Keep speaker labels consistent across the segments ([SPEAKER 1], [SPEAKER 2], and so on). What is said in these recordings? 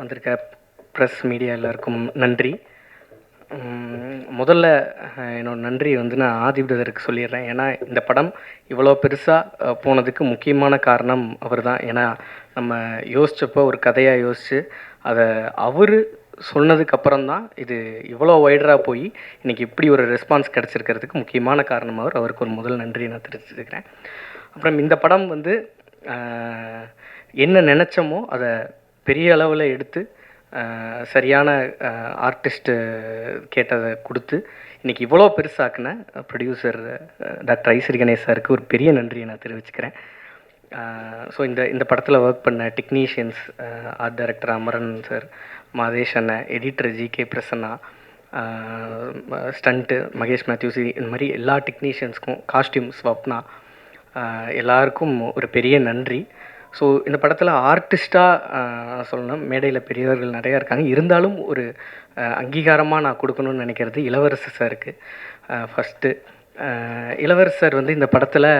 [SPEAKER 1] வந்திருக்க press media எல்லாருக்கும் நன்றி. முதல்ல என்னோட நன்றி வந்து நான் ஆதி பிரதருக்கு சொல்லிடுறேன். ஏன்னா இந்த படம் இவ்வளோ பெருசாக போனதுக்கு முக்கியமான காரணம் அவர் தான். ஏன்னா நம்ம யோசித்தப்போ ஒரு கதையாக யோசித்து அதை அவர் சொன்னதுக்கப்புறம் தான் இது இவ்வளோ வைடராக போய் இன்றைக்கி இப்படி ஒரு ரெஸ்பான்ஸ் கிடச்சிருக்கிறதுக்கு முக்கியமான காரணம் அவருக்கு ஒரு முதல் நன்றி நான் தெரிவிச்சுக்கிறேன். அப்புறம் இந்த படம் வந்து என்ன நினச்சோமோ அதை பெரிய அளவில் எடுத்து சரியான ஆர்டிஸ்ட்டு கேட்டதை கொடுத்து இன்றைக்கி இவ்வளோ பெருசாக்குன ப்ரொடியூசர் டாக்டர் ஐஸ்வரி கணேஷ் சாருக்கு ஒரு பெரிய நன்றியை நான் தெரிவிச்சுக்கிறேன். ஸோ இந்த படத்தில் ஒர்க் பண்ண technicians, art director Amaran sir, Madhesh அண்ணன், editor GK Prasanna, stunt Mahesh Mathews, இந்த மாதிரி எல்லா டெக்னீஷியன்ஸ்க்கும், காஸ்டியூம் ஸ்வப்னா, எல்லாருக்கும் ஒரு பெரிய நன்றி. ஸோ இந்த படத்தில் ஆர்டிஸ்ட்டாக சொல்லணும், மேடையில் பெரியவர்கள் நிறையா இருக்காங்க, இருந்தாலும் ஒரு அங்கீகாரமாக நான் கொடுக்கணும்னு நினைக்கிறது இளவரசர் சாருக்கு. ஃபஸ்ட்டு இளவரசர் வந்து இந்த படத்தில்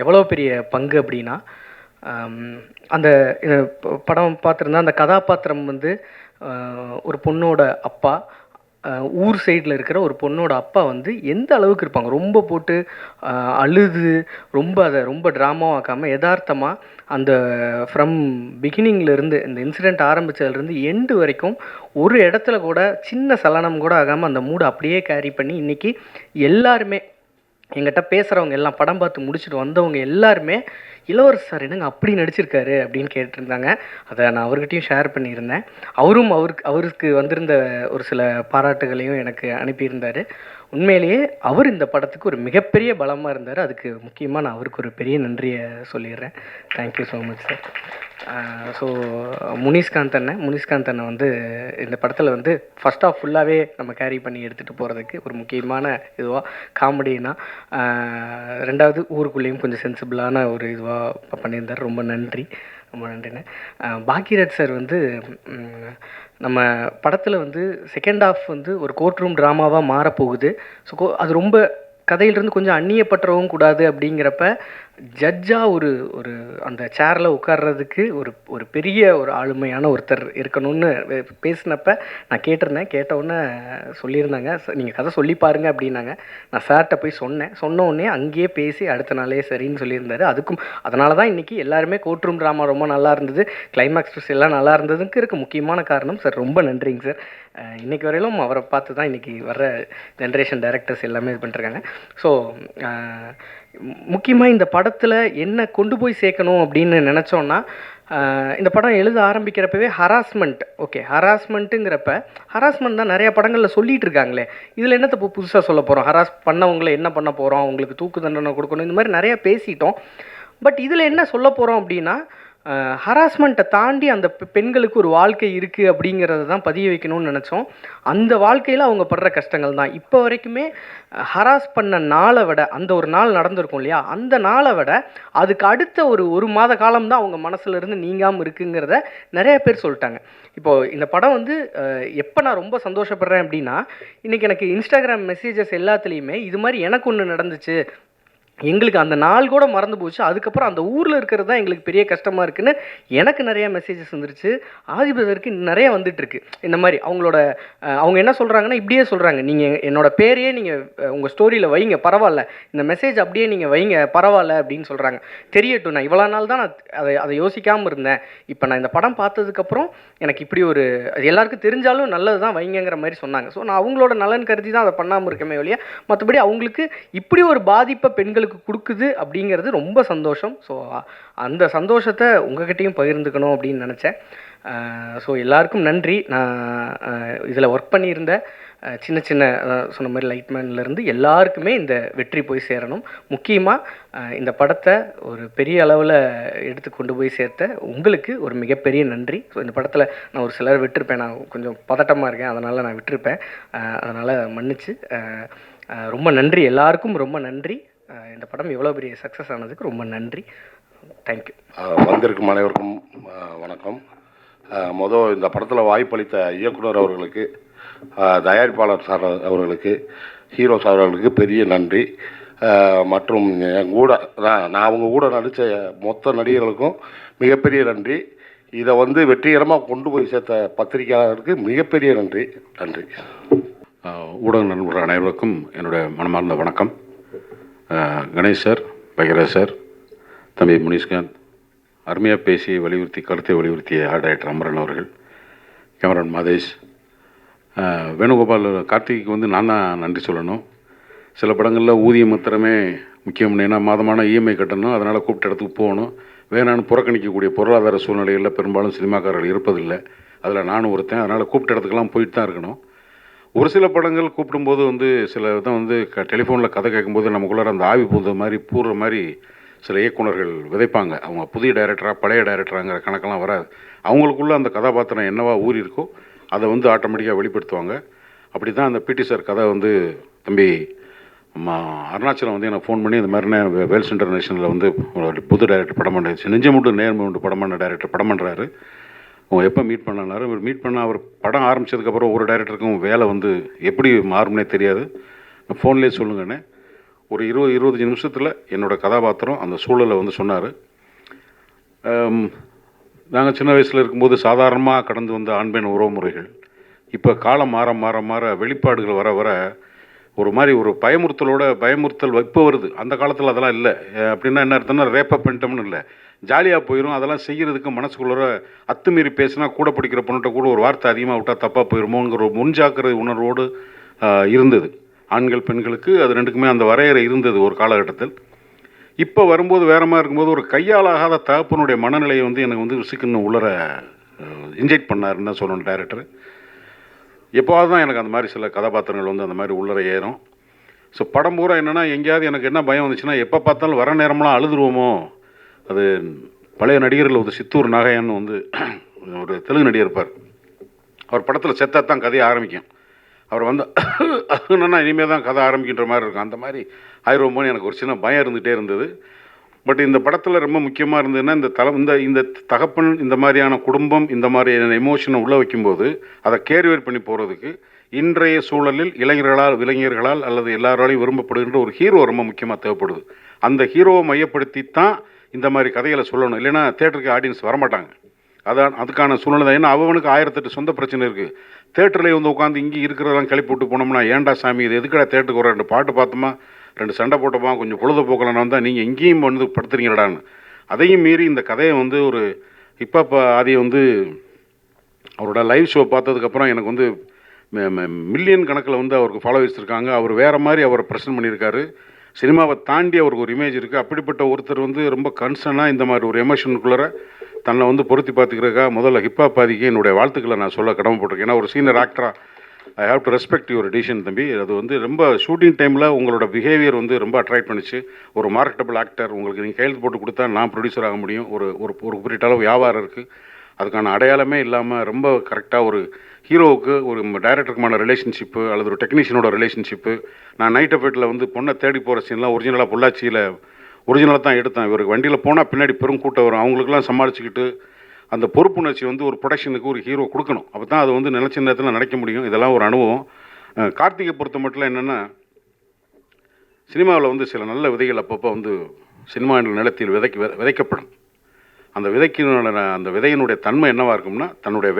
[SPEAKER 1] எவ்வளோ பெரிய பங்கு அப்படின்னா, அந்த படம் பார்த்துருந்தா அந்த கதாபாத்திரம் வந்து ஒரு பொண்ணோட அப்பா, ஊர் சைடில் இருக்கிற ஒரு பொண்ணோட அப்பா வந்து எந்த அளவுக்கு இருப்பாங்க, ரொம்ப போட்டு அழுது ரொம்ப ட்ராமாவாக்காமல் யதார்த்தமாக அந்த ஃப்ரம் பிகினிங்லேருந்து இந்த இன்சிடெண்ட் ஆரம்பித்ததுலேருந்து எண்டு வரைக்கும் ஒரு இடத்துல கூட சின்ன சலனம் கூட ஆகாமல் அந்த மூடு அப்படியே கேரி பண்ணி இன்றைக்கி எல்லாருமே எங்கிட்ட பேசுகிறவங்க எல்லாம், படம் பார்த்து முடிச்சுட்டு வந்தவங்க எல்லாருமே இளவரசர் சார் என்னங்க அப்படி நடிச்சிருக்காரு அப்படின்னு கேட்டிருந்தாங்க. அதை நான் அவர்கிட்டையும் ஷேர் பண்ணியிருந்தேன். அவருக்கு வந்திருந்த ஒரு சில பாராட்டுகளையும் எனக்கு அனுப்பியிருந்தார். உண்மையிலேயே அவர் இந்த படத்துக்கு ஒரு மிகப்பெரிய பலமாக இருந்தார். அதுக்கு முக்கியமாக நான் அவருக்கு ஒரு பெரிய நன்றியை சொல்லிடுறேன். Thank you so much sir. So Munishkanth அண்ணன் வந்து இந்த படத்தில் வந்து ஃபஸ்ட் ஆஃப் ஃபுல்லாகவே நம்ம கேரி பண்ணி எடுத்துகிட்டு போகிறதுக்கு ஒரு முக்கியமான இதுவாக காமெடினா, ரெண்டாவது ஊருக்குள்ளேயும் கொஞ்சம் சென்சிபிளான ஒரு இதுவாக பண்ணியிருந்தார். ரொம்ப நன்றிண்ணே. பாக்யராஜ் சார் வந்து நம்ம படத்தில் வந்து செகண்ட் ஹாஃப் வந்து ஒரு கோர்ட் ரூம் ட்ராமாவாக மாறப்போகுது. ஸோ அது ரொம்ப கதையிலிருந்து கொஞ்சம் அந்நியப்பற்றவும் கூடாது அப்படிங்கிறப்ப ஜட்ஜாக ஒரு அந்த சேரில் உட்கார்றதுக்கு ஒரு பெரிய ஒரு ஆளுமையான ஒருத்தர் இருக்கணும்னு பேசினப்ப நான் கேட்டவுடனே சொல்லியிருந்தாங்க, நீங்கள் கதை சொல்லி பாருங்க அப்படின்னாங்க. நான் சார்கிட்ட போய் சொன்ன உடனே அங்கேயே பேசி அடுத்த நாளே சரின்னு சொல்லியிருந்தாரு. அதனால தான் இன்றைக்கி எல்லாருமே கோர்ட் ரூம் ட்ராமா ரொம்ப நல்லா இருந்தது, கிளைமேக்ஸ் ட்விஸ்ட் எல்லாம் நல்லா இருந்ததுக்கு இருக்க முக்கியமான காரணம் சார். ரொம்ப நன்றிங்க சார். இன்றைக்கி வரையிலும் அவரை பார்த்து தான் இன்றைக்கி வர்ற ஜென்ரேஷன் டைரக்டர்ஸ் எல்லாமே இது பண்ணிட்டுருக்காங்க. ஸோ முக்கியமாக இந்த படத்தில் என்ன கொண்டு போய் சேர்க்கணும் அப்படின்னு நினச்சோன்னா, இந்த படம் எழுத ஆரம்பிக்கிறப்பவே ஹராஸ்மெண்ட்டுங்கிறப்ப ஹராஸ்மெண்ட் தான் நிறையா படங்களில் சொல்லிகிட்டு இருக்காங்களே, இதில் என்னத்தை புதுசாக சொல்ல போகிறோம், ஹராஸ் பண்ணவங்களை என்ன பண்ண போகிறோம், அவங்களுக்கு தூக்கு தண்டனை கொடுக்கணும், இந்த மாதிரி நிறையா பேசிட்டோம். பட் இதில் என்ன சொல்ல போகிறோம் அப்படின்னா, ஹராஸ்மெண்ட்டை தாண்டி அந்த பெண்களுக்கு ஒரு வாழ்க்கை இருக்குது அப்படிங்கிறத தான் பதிய வைக்கணும்னு நினச்சோம். அந்த வாழ்க்கையில் அவங்க படுற கஷ்டங்கள் தான் இப்போ வரைக்குமே ஹராஸ் பண்ண நாளை விட, அந்த ஒரு நாள் நடந்திருக்கும் இல்லையா, அந்த நாளை விட அதுக்கு அடுத்த ஒரு மாத காலம் தான் அவங்க மனசுலேருந்து நீங்காமல் இருக்குங்கிறத நிறைய பேர் சொல்லிட்டாங்க. இப்போது இந்த படம் வந்து எப்போ நான் ரொம்ப சந்தோஷப்படுறேன் அப்படின்னா, இன்றைக்கி எனக்கு இன்ஸ்டாகிராம் மெசேஜஸ் எல்லாத்துலேயுமே இது மாதிரி எனக்கு ஒன்று நடந்துச்சு, எங்களுக்கு அந்த நாள் கூட மறந்து போச்சு, அதுக்கப்புறம் அந்த ஊரில் இருக்கிறது தான் எங்களுக்கு பெரிய கஷ்டமாக இருக்குன்னு எனக்கு நிறையா மெசேஜஸ் வந்துருச்சு. ஆதி பிரதருக்கு நிறைய வந்துட்டுருக்கு. இந்த மாதிரி அவங்க என்ன சொல்கிறாங்கன்னா, இப்படியே சொல்கிறாங்க, நீங்கள் என்னோடய பேரையே நீங்கள் உங்கள் ஸ்டோரியில் வைங்க பரவாயில்ல, இந்த மெசேஜ் அப்படியே நீங்கள் வைங்க பரவாயில்ல அப்படின்னு சொல்கிறாங்க. தெரியட்டும், நான் இவ்வளோ நாள் தான் நான் அதை யோசிக்காமல் இருந்தேன், இப்போ நான் இந்த படம் பார்த்ததுக்கப்புறம் எனக்கு இப்படி எல்லாருக்கும் தெரிஞ்சாலும் நல்லது தான் வைங்கிற மாதிரி சொன்னாங்க. ஸோ நான் அவங்களோட நலன் கருதி தான் அதை பண்ணாமல் இருக்கமே ஒழிய, மற்றபடி அவங்களுக்கு இப்படி ஒரு பாதிப்பை பெண்களுக்கு கொடுக்குது அப்படிங்கிறது ரொம்ப சந்தோஷம். ஸோ அந்த சந்தோஷத்தை உங்ககிட்டையும் பகிர்ந்துக்கணும் அப்படின்னு நினச்சேன். ஸோ எல்லாருக்கும் நன்றி. நான் இதில் ஒர்க் பண்ணியிருந்த சின்ன சொன்ன மாதிரி லைட்மேன்லேருந்து எல்லாருக்குமே இந்த வெற்றி போய் சேரணும். முக்கியமாக இந்த படத்தை ஒரு பெரிய அளவில் எடுத்து கொண்டு போய் சேர்த்த உங்களுக்கு ஒரு மிகப்பெரிய நன்றி. ஸோ இந்த படத்தில் நான் ஒரு சிலர் விட்டுருப்பேன், நான் கொஞ்சம் பதட்டமாக இருக்கேன், அதனால் நான் விட்டுருப்பேன், அதனால் மன்னிச்சு. ரொம்ப நன்றி, எல்லாருக்கும் ரொம்ப நன்றி. இந்த படம் எவ்வளோ பெரிய சக்ஸஸ் ஆனதுக்கு ரொம்ப நன்றி. தேங்க்யூ.
[SPEAKER 2] வந்திருக்கும் அனைவருக்கும் வணக்கம். இந்த படத்தில் வாய்ப்பளித்த இயக்குனர் அவர்களுக்கு, தயாரிப்பாளர் சார் அவர்களுக்கு, ஹீரோ சார் அவர்களுக்கு பெரிய நன்றி. மற்றும் என் கூட நான் அவங்க கூட நடித்த மொத்த நடிகர்களுக்கும் மிகப்பெரிய நன்றி. இதை வந்து வெற்றிகரமாக கொண்டு போய் சேர்த்த பத்திரிகையாளருக்கு மிகப்பெரிய நன்றி. நன்றி.
[SPEAKER 3] ஊடக நண்பர்கள் அனைவருக்கும் என்னுடைய மனமார்ந்த வணக்கம். கணேஷ் சார், பகிரா சார், தம்பி முனிஷ்காந்த், அருமையாக பேசி வலியுறுத்தி கருத்தை வலியுறுத்திய ஆர்ட் டைரக்டர் அமரன் அவர்கள், கேமரான் மாதேஷ், வேணுகோபால், கார்த்திக்கு வந்து நான் தான் நன்றி சொல்லணும். சில படங்களில் ஊதியம் மாத்திரமே முக்கியம், ஏன்னா மாதமான இஎம்ஐ கட்டணும், அதனால் கூப்பிட்ட இடத்துக்கு போகணும், வேணான்னு புறக்கணிக்கக்கூடிய பொருளாதார சூழ்நிலைகளில் பெரும்பாலும் சினிமாக்காரர்கள் இருப்பதில்லை. அதில் நானும் ஒருத்தன். அதனால் கூப்பிட்ட இடத்துக்கெல்லாம் போயிட்டு தான் இருக்கணும். ஒரு சில படங்கள் கூப்பிடும்போது வந்து சில தான் வந்து டெலிஃபோனில் கதை கேட்கும்போது நமக்குள்ளார அந்த ஆவி பூந்த மாதிரி பூர்ற மாதிரி சில இயக்குனர்கள் விதைப்பாங்க. அவங்க புதிய டைரக்டராக பழைய டைரக்டராங்கிற கணக்கெல்லாம் வராது. அவங்களுக்குள்ள அந்த கதாபாத்திரம் என்னவா ஊறி இருக்கோ அதை வந்து ஆட்டோமேட்டிக்காக வெளிப்படுத்துவாங்க. அப்படி தான் அந்த பிடி சார் கதை வந்து தம்பி அருணாச்சலம் வந்து எனக்கு ஃபோன் பண்ணி இந்த மாதிரி வேல்ஸ் இன்டர்நேஷனலில் வந்து ஒரு புது டைரக்டர் படம் பண்ண நெஞ்சமுண்டு நேர்மை உண்டு படம் பண்ண டைரக்டர் படம் பண்ணுறாரு, அவங்க எப்போ மீட் பண்ணாரு. இவர் மீட் பண்ண அவர் படம் ஆரம்பித்ததுக்கப்புறம் ஒரு டைரக்டருக்கும் வேலை வந்து எப்படி மாறும்னே தெரியாது. ஃபோன்லேயே சொல்லுங்கண்ணே, ஒரு 20-25 நிமிஷத்தில் என்னோடய கதாபாத்திரம் அந்த சூழலை வந்து சொன்னார். நாங்கள் சின்ன வயசில் இருக்கும்போது சாதாரணமாக கடந்து வந்த ஆண்பெண் உறவுமுறைகள் இப்போ காலம் மாற மாற மாற வெளிப்பாடுகள் வர வர ஒரு மாதிரி ஒரு பயமுறுத்தல் இப்போ வருது. அந்த காலத்தில் அதெல்லாம் இல்லை. அப்படின்னா என்ன அர்த்தம்னா ரேப்பப் பண்ணிட்டோம்னு இல்லை, ஜாலியாக போயிடும். அதெல்லாம் செய்கிறதுக்கு மனசுக்குள்ள அத்துமீறி பேசினா கூட படிக்கிற பொண்ணுகிட்ட கூட ஒரு வார்த்தை அதிகமாக விட்டால் தப்பாக போயிடுமோங்கிற ஒரு முன்ஜாக்கிரதை உணர்வோடு இருந்தது. ஆண்கள் பெண்களுக்கு அது ரெண்டுக்குமே அந்த வரையறை இருந்தது ஒரு காலகட்டத்தில். இப்போ வரும்போது வேற மாதிரி இருக்கும்போது ஒரு கையாளாகாத தகப்பனுடைய மனநிலையை வந்து எனக்கு வந்து விசுக்குன்னு உள்ளர இன்ஜெக்ட் பண்ணாருன்னு தான் சொல்லணும் டைரக்டர். எப்போவாது தான் எனக்கு அந்த மாதிரி சில கதாபாத்திரங்கள் வந்து அந்த மாதிரி உள்ளர ஏறும். ஸோ படம் பூரா என்னென்னா எங்கேயாவது எனக்கு என்ன பயம் வந்துச்சுன்னா எப்போ பார்த்தாலும் வர நேரம்லாம் அழுதுருவோமோ. அது பழைய நடிகர்கள் ஒரு சித்தூர் நாகையான்னு வந்து ஒரு தெலுங்கு நடிகர் இருப்பார். அவர் படத்தில் செத்தா தான் கதையை ஆரம்பிக்கும். அவர் வந்து என்னன்னா இனிமேல் தான் கதை ஆரம்பிக்கின்ற மாதிரி இருக்கும். அந்த மாதிரி ஆயிரமோன்னு எனக்கு ஒரு சின்ன பயம் இருந்துகிட்டே இருந்தது. பட் இந்த படத்தில் ரொம்ப முக்கியமாக இருந்ததுன்னா இந்த தகப்பன் இந்த மாதிரியான குடும்பம் இந்த மாதிரியான எமோஷனை உள்ளே வைக்கும்போது அதை கேரிவேர் பண்ணி போகிறதுக்கு இன்றைய சூழலில் இளைஞர்களால் அல்லது எல்லாராலையும் விரும்பப்படுகின்ற ஒரு ஹீரோ ரொம்ப முக்கியமாக தேவைப்படுது. அந்த ஹீரோவை மையப்படுத்தி தான் இந்த மாதிரி கதைகளை சொல்லணும். இல்லைன்னா தேட்டருக்கு ஆடியன்ஸ் வரமாட்டாங்க. அதுக்கான சூழ்நிலை தான். ஏன்னா அவனுக்கு 1008 சொந்த பிரச்சனை இருக்குது. தேட்டரில் வந்து உட்காந்து இங்கே இருக்கிறதெல்லாம் கிளப்பி விட்டு போனோம்னா ஏன்டா சாமி இது எதுக்கடா தேட்டருக்கு ஒரு 2 பாட்டு பார்த்தோமா 2 சண்டை போட்டோமா கொஞ்சம் பொழுதுபோக்கலான்னு வந்தால் நீங்கள் எங்கேயும் வந்து படுத்துறீங்கடான்னு. அதையும் மீறி இந்த கதையை வந்து ஒரு இப்போ அதை வந்து அவரோட லைவ் ஷோ பார்த்ததுக்கப்புறம் எனக்கு வந்து மில்லியன் கணக்கில் வந்து அவருக்கு ஃபாலோவர்ஸ் இருக்காங்க. அவர் வேறு மாதிரி அவரை ப்ரெசென்ட் பண்ணியிருக்காரு. சினிமாவை தாண்டி அவருக்கு ஒரு இமேஜ் இருக்குது. அப்படிப்பட்ட ஒருத்தர் வந்து ரொம்ப கன்சர்னாக இந்த மாதிரி ஒரு எமோஷனுக்குள்ளே தன்னை வந்து பொருத்தி பார்த்துக்கிறதுக்காக முதல்ல ஹிப்ஹாப் பாதிக்கு என்னுடைய வாழ்த்துக்களை நான் சொல்ல கடமைப்பட்டிருக்கேன். ஏன்னா ஒரு சீனியர் ஆக்டராக I have to respect your decision தம்பி. அது வந்து ரொம்ப ஷூட்டிங் டைமில் உங்களோட பிஹேவியர் வந்து ரொம்ப அட்ராக்ட் பண்ணிச்சு. ஒரு மார்க்கெட்டபிள் ஆக்டர், உங்களுக்கு நீங்கள் கையெழுத்து போட்டு கொடுத்தா நான் ப்ரொடியூசர் ஆக முடியும். ஒரு குறிப்பிட்ட அளவு வியாபாரம் இருக்குது. அதுக்கான அடையாளமே இல்லாமல் ரொம்ப கரெக்டாக ஒரு ஹீரோவுக்கு ஒரு டைரக்டருக்குமான ரிலேஷன்ஷிப்பு அல்லது ஒரு டெக்னீஷியனோட ரிலேஷன்ஷிப்பு. நான் நைட் எஃபெக்டில் வந்து பொண்ணை தேடி போகிற சீன்லாம் ஒரிஜினலாக பொள்ளாச்சியில் ஒரிஜினலாக தான் எடுத்தேன். இவருக்கு வண்டியில் போனால் பின்னாடி பெரும் கூட்டம் வரும். அவங்களுக்குலாம் சமாளிச்சுக்கிட்டு அந்த பொறுப்புணர்ச்சி வந்து ஒரு ப்ரொடக்ஷனுக்கு ஒரு ஹீரோ கொடுக்கணும். அப்போ தான் அது வந்து நினச்ச நேரத்தில் நடக்க முடியும். இதெல்லாம் ஒரு அனுபவம். கார்த்திகை பொறுத்த மட்டும் என்னென்னா சினிமாவில் வந்து சில நல்ல விதைகள் அப்பப்போ வந்து சினிமா என்ற நிலத்தில் விதைக்கப்படும். அந்த விதையினுடைய தன்மை என்னவாக இருக்கும்னா தன்னுடைய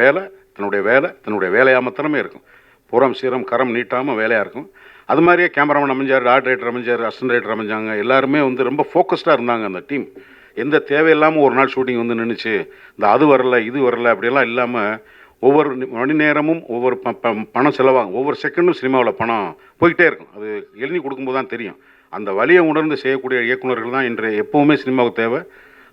[SPEAKER 3] வேலையாக மாத்திரமே இருக்கும். புறம் சீரம் கரம் நீட்டாமல் வேலையாக இருக்கும். அது மாதிரியே கேமராமேன் அமைஞ்சார், ஆர்ட் டைரக்டர் அமைஞ்சார், அசிஸ்டன்ட் டைரக்டர் அமைஞ்சாங்க. எல்லாருமே வந்து ரொம்ப ஃபோக்கஸ்டாக இருந்தாங்க. அந்த டீம் எந்த தேவையில்லாமல் ஒரு நாள் ஷூட்டிங் வந்து நின்றுச்சு, அது வரல இது வரல அப்படியெல்லாம் இல்லாமல் ஒவ்வொரு மணி நேரமும் ஒவ்வொரு பணம் செலவாகும். ஒவ்வொரு செகண்டும் சினிமாவில் பணம் போய்கிட்டே இருக்கும். அது எழுதி கொடுக்கும்போது தான் தெரியும். அந்த வலியை உணர்ந்து செய்யக்கூடிய இயக்குநர்கள் தான் இன்றைய எப்போவுமே சினிமாவுக்கு தேவை.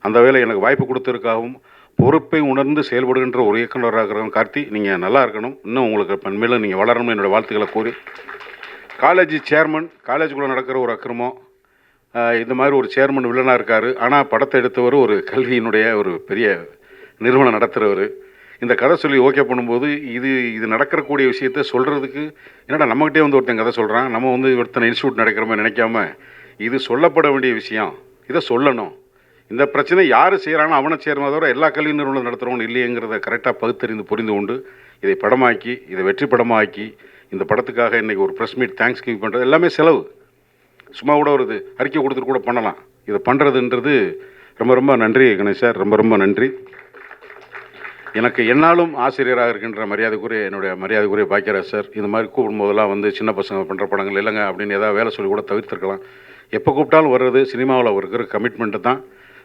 [SPEAKER 3] அந்த வேலை எனக்கு வாய்ப்பு கொடுத்ததுக்காகவும் பொறுப்பை உணர்ந்து செயல்படுகின்ற ஒரு இயக்குநராக இருக்கிறவங்க கார்த்தி, நீங்கள் நல்லா இருக்கணும். இன்னும் உங்களுக்கு பண்மையில் நீங்கள் வளரணும்னு என்னோடய வாழ்த்துக்களை கூறி, காலேஜ் சேர்மன், காலேஜுக்குள்ளே நடக்கிற ஒரு அக்கிரமம், இந்த மாதிரி ஒரு சேர்மன் வில்லனாக இருக்கார். ஆனால் படத்தை எடுத்தவர் ஒரு கல்வியினுடைய ஒரு பெரிய நிறுவனம் நடத்துகிறவர். இந்த கதை சொல்லி ஓகே பண்ணும்போது இது நடக்கக்கூடிய விஷயத்த சொல்கிறதுக்கு என்னடா நம்மகிட்டே வந்து ஒருத்தன் கதை சொல்கிறான், நம்ம வந்து ஒருத்தனை இன்ஸ்டியூட் நடக்கிற மாதிரி நினைக்காம இது சொல்லப்பட வேண்டிய விஷயம், இதை சொல்லணும். இந்த பிரச்சனை யார் செய்கிறானோ அவனை சேர்மா தவிர எல்லா கல்வி நிறுவனம் நடத்துகிறவங்க இல்லையங்கிறத கரெக்டாக பகுத்தறிந்து புரிந்து கொண்டு இதை படமாக்கி இதை வெற்றி படமாக்கி இந்த படத்துக்காக இன்றைக்கி ஒரு ப்ரெஸ் மீட் தேங்க்ஸ் கிவிங் பண்ணுறது எல்லாமே செலவு. சும்மா கூட ஒரு அறிக்கை கொடுத்துட்டு கூட பண்ணலாம். இதை பண்ணுறதுன்றது ரொம்ப ரொம்ப நன்றி கணேஷ் சார், ரொம்ப ரொம்ப நன்றி. எனக்கு என்னாலும் ஆசிரியராக இருக்கின்ற மரியாதைக்குரிய என்னுடைய மரியாதைக்குரிய பாக்கியராஜ் சார் இந்த மாதிரி கூப்பிடும்போதெல்லாம் வந்து சின்ன பசங்க பண்ணுற படங்கள் இல்லைங்க அப்படின்னு ஏதாவது வேலை சொல்லி கூட தவிர்த்துருக்கலாம். எப்போ கூப்பிட்டாலும் வர்றது சினிமாவில் இருக்கிற கமிட்மெண்ட்டு தான்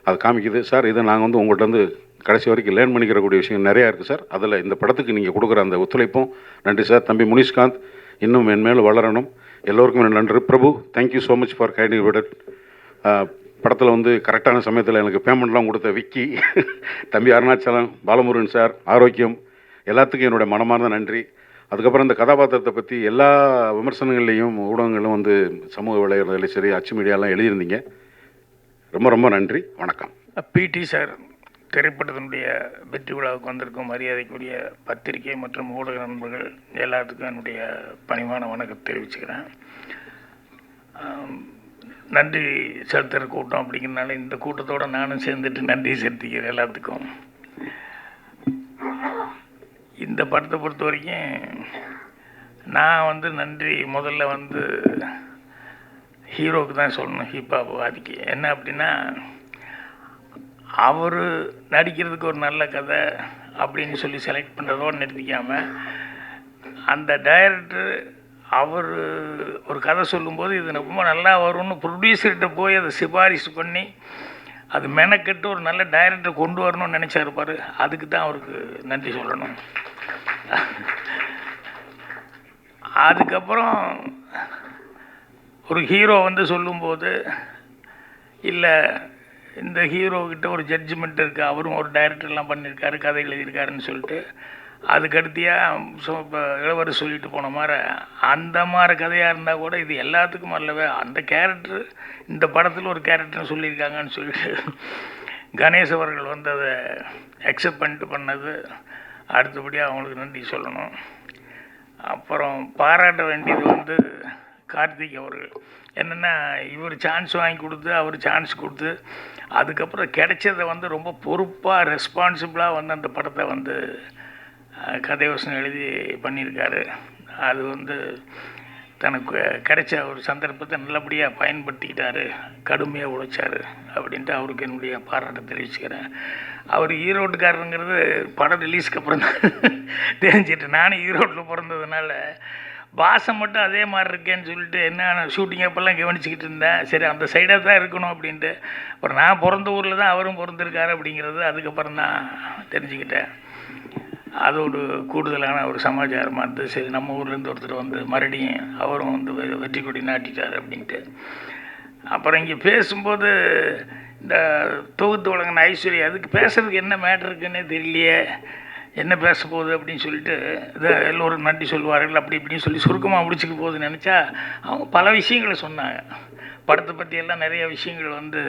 [SPEAKER 3] அது காமிக்குது. சார் இதை நாங்கள் வந்து உங்கள்கிட்ட வந்து கடைசி வரைக்கும் லேர்ன் பண்ணிக்கிறக்கூடிய விஷயம் நிறையா இருக்குது சார். அதில் இந்த படத்துக்கு நீங்கள் கொடுக்குற அந்த ஒத்துழைப்பும் நன்றி சார். தம்பி முனிஷ்காந்த் இன்னும் மென்மேலும் வளரணும். எல்லோருக்கும் நன்றி. Prabhu, thank you so much for kind invited. படத்தில் வந்து கரெக்டான சமயத்தில் எனக்கு பேமெண்ட்லாம் கொடுத்த விக்கி, தம்பி அருணாச்சலம், பாலமுருகன் சார், ஆரோக்கியம், எல்லாத்துக்கும் என்னுடைய மனமார்ந்த நன்றி. அதுக்கப்புறம் இந்த கதாபாத்திரத்தை பற்றி எல்லா விமர்சனங்கள்லேயும் ஊடகங்களும் வந்து சமூக வலைதளங்களையும் சரி அச்சு மீடியாலாம் எழுதியிருந்தீங்க. ரொம்ப ரொம்ப நன்றி. வணக்கம்.
[SPEAKER 4] பிடி சார் திரைப்படத்தினுடைய வெற்றி விழாவுக்கு வந்திருக்கும் மரியாதைக்குரிய பத்திரிகை மற்றும் ஊடக நண்பர்கள் எல்லாத்துக்கும் என்னுடைய பணிவான வணக்கத்தை தெரிவிச்சுக்கிறேன். நன்றி செலுத்துகிற கூட்டம் அப்படிங்கிறதுனால இந்த கூட்டத்தோடு நானும் சேர்ந்துட்டு நன்றி செலுத்திக்கிறேன் எல்லாத்துக்கும். இந்த படத்தை பொறுத்த வரைக்கும் நான் வந்து நன்றி முதல்ல வந்து ஹீரோவுக்கு தான் சொல்லணும், ஹிப்ஹாப் வாதிக்கு. என்ன அப்படின்னா, அவர் நடிக்கிறதுக்கு ஒரு நல்ல கதை அப்படின்னு சொல்லி செலக்ட் பண்ணுறதோடு நிறுத்திக்காமல், அந்த டைரக்டர் அவர் ஒரு கதை சொல்லும்போது இது ரொம்ப நல்லா வரும்னு ப்ரொடியூசர்கிட்ட போய் அதை சிபாரிசு பண்ணி அது மெனக்கெட்டு ஒரு நல்ல டைரக்டர் கொண்டு வரணும்னு நினச்சாருப்பார். அதுக்கு தான் அவருக்கு நன்றி சொல்லணும். அதுக்கப்புறம் ஒரு ஹீரோ வந்து சொல்லும்போது, இல்லை இந்த ஹீரோக்கிட்ட ஒரு ஜட்ஜ்மெண்ட் இருக்குது, அவரும் ஒரு டைரக்டர்லாம் பண்ணியிருக்காரு, கதை எழுதியிருக்காருன்னு சொல்லிட்டு அதுக்கடுத்தியாக இப்போ இளவரசு சொல்லிட்டு போன மாதிரி அந்த மாதிரி கதையாக இருந்தால் கூட இது எல்லாத்துக்கும் அல்லவே அந்த கேரக்டர் இந்த படத்தில் ஒரு கேரக்டர்னு சொல்லியிருக்காங்கன்னு சொல்லிட்டு கணேஷ் அவர்கள் வந்து அதை அக்செப்ட் பண்ணிட்டு பண்ணது அடுத்தபடியாக அவங்களுக்கு நன்றி சொல்லணும். அப்புறம் பாராட்ட வேண்டியது வந்து கார்த்திக் அவர்கள். என்னென்னா, இவர் சான்ஸ் வாங்கி கொடுத்து அவர் சான்ஸ் கொடுத்து அதுக்கப்புறம் கிடைச்சதை வந்து ரொம்ப பொறுப்பாக ரெஸ்பான்சிபிளாக வந்து அந்த படத்தை வந்து கதையோசனை எழுதி பண்ணியிருக்காரு. அது வந்து தனக்கு கிடைச்ச ஒரு சந்தர்ப்பத்தை நல்லபடியாக பயன்படுத்திக்கிட்டார், கடுமையாக உழைச்சார் அப்படின்ட்டு அவருக்கு என்னுடைய பாராட்டை தெரிவிச்சுக்கிறேன். அவர் ஈரோட்டுக்காரருங்கிறது படம் ரிலீஸ்க்கு அப்புறம் தான் தெரிஞ்சிட்டு, நானும் ஈரோட்டில் பிறந்ததுனால பாசம் மட்டும் அதே மாதிரி இருக்கேன்னு சொல்லிட்டு என்ன ஷூட்டிங் அப்போல்லாம் கவனிச்சிக்கிட்டு இருந்தேன். சரி, அந்த சைடாக தான் இருக்கணும் அப்படின்ட்டு. அப்புறம் நான் பிறந்த ஊரில் தான் அவரும் பிறந்திருக்காரு அப்படிங்கிறது அதுக்கப்புறம் தான் தெரிஞ்சுக்கிட்டேன். அது ஒரு கூடுதலான ஒரு சமாச்சாரமாக இருந்தது. சரி, நம்ம ஊர்லேருந்து ஒருத்தர் வந்து மறுபடியும் அவரும் வந்து வெற்றி கொடி நாட்டிட்டார் அப்படின்ட்டு. அப்புறம் இங்கே பேசும்போது இந்த தொகுத்து வழங்கின ஐஸ்வர்யா அதுக்கு பேசுறதுக்கு என்ன மேட்ரு இருக்குன்னே தெரியலையே, என்ன பேச போகுது அப்படின்னு சொல்லிட்டு இதை எல்லோரும் நன்றி சொல்வார்கள் அப்படி இப்படின்னு சொல்லி சுருக்கமாக முடிச்சுக்க போகுதுன்னு நினச்சா அவங்க பல விஷயங்களை சொன்னாங்க. படத்தை பற்றியெல்லாம் நிறைய விஷயங்கள் வந்து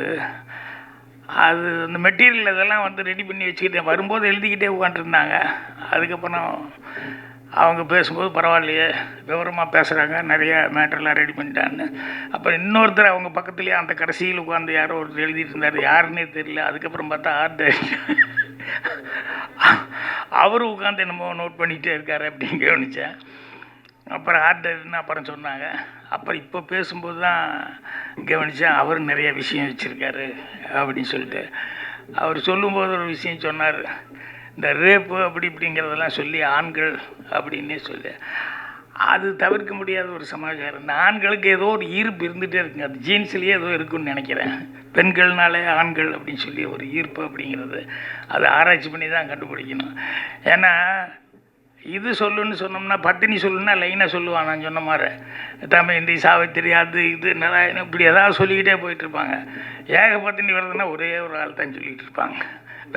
[SPEAKER 4] அது அந்த மெட்டீரியல் இதெல்லாம் வந்து ரெடி பண்ணி வச்சுக்கிட்டே வரும்போது எழுதிக்கிட்டே உட்காந்துருந்தாங்க. அதுக்கப்புறம் அவங்க பேசும்போது பரவாயில்லையே விவரமாக பேசுகிறாங்க, நிறைய மேட்டர்லாம் ரெடி பண்ணிட்டான்னு. அப்புறம் இன்னொருத்தர் அவங்க பக்கத்துலேயே அந்த கடைசியில் உட்காந்து யாரோ ஒருத்தர் எழுதிட்டு இருந்தார், யாருன்னே தெரியல. அதுக்கப்புறம் பார்த்தா ஆர்ட் அவரும் உட்காந்து என்னமோ நோட் பண்ணிகிட்டே இருக்காரு அப்படின்னு கவனித்தேன். அப்புறம் ஆர்டர்னு அப்புறம் சொன்னாங்க. அப்புறம் இப்போ பேசும்போது தான் கவனித்தேன் அவர் நிறைய விஷயம் வச்சுருக்காரு அப்படின்னு சொல்லிட்டு. அவர் சொல்லும்போது ஒரு விஷயம் சொன்னார், இந்த ரேப்பு அப்படி இப்படிங்கிறதெல்லாம் சொல்லி ஆண்கள் அப்படின்னே சொல்லி அது தவிர்க்க முடியாத ஒரு சமாச்சாரம். இந்த ஆண்களுக்கு ஏதோ ஒரு ஈர்ப்பு இருந்துகிட்டே இருக்குங்க, அது ஜீன்ஸ்லேயே ஏதோ இருக்குன்னு நினைக்கிறேன். பெண்கள்னாலே ஆண்கள் அப்படின்னு சொல்லி ஒரு ஈர்ப்பு அப்படிங்கிறது அது ஆராய்ச்சி பண்ணி தான் கண்டுபிடிக்கணும். ஏன்னா இது சொல்லுன்னு சொன்னோம்னா பட்டினி சொல்லுன்னா லைனாக சொல்லுவான். நான் சொன்ன மாதிரி தமயந்தி சாவித்திரி அது இது நாராயணன் இப்படி ஏதாவது சொல்லிக்கிட்டே போயிட்டுருப்பாங்க. ஏக பட்டினி வருதுன்னா ஒரே ஒரு ஆள் தான் சொல்லிகிட்டு இருப்பாங்க,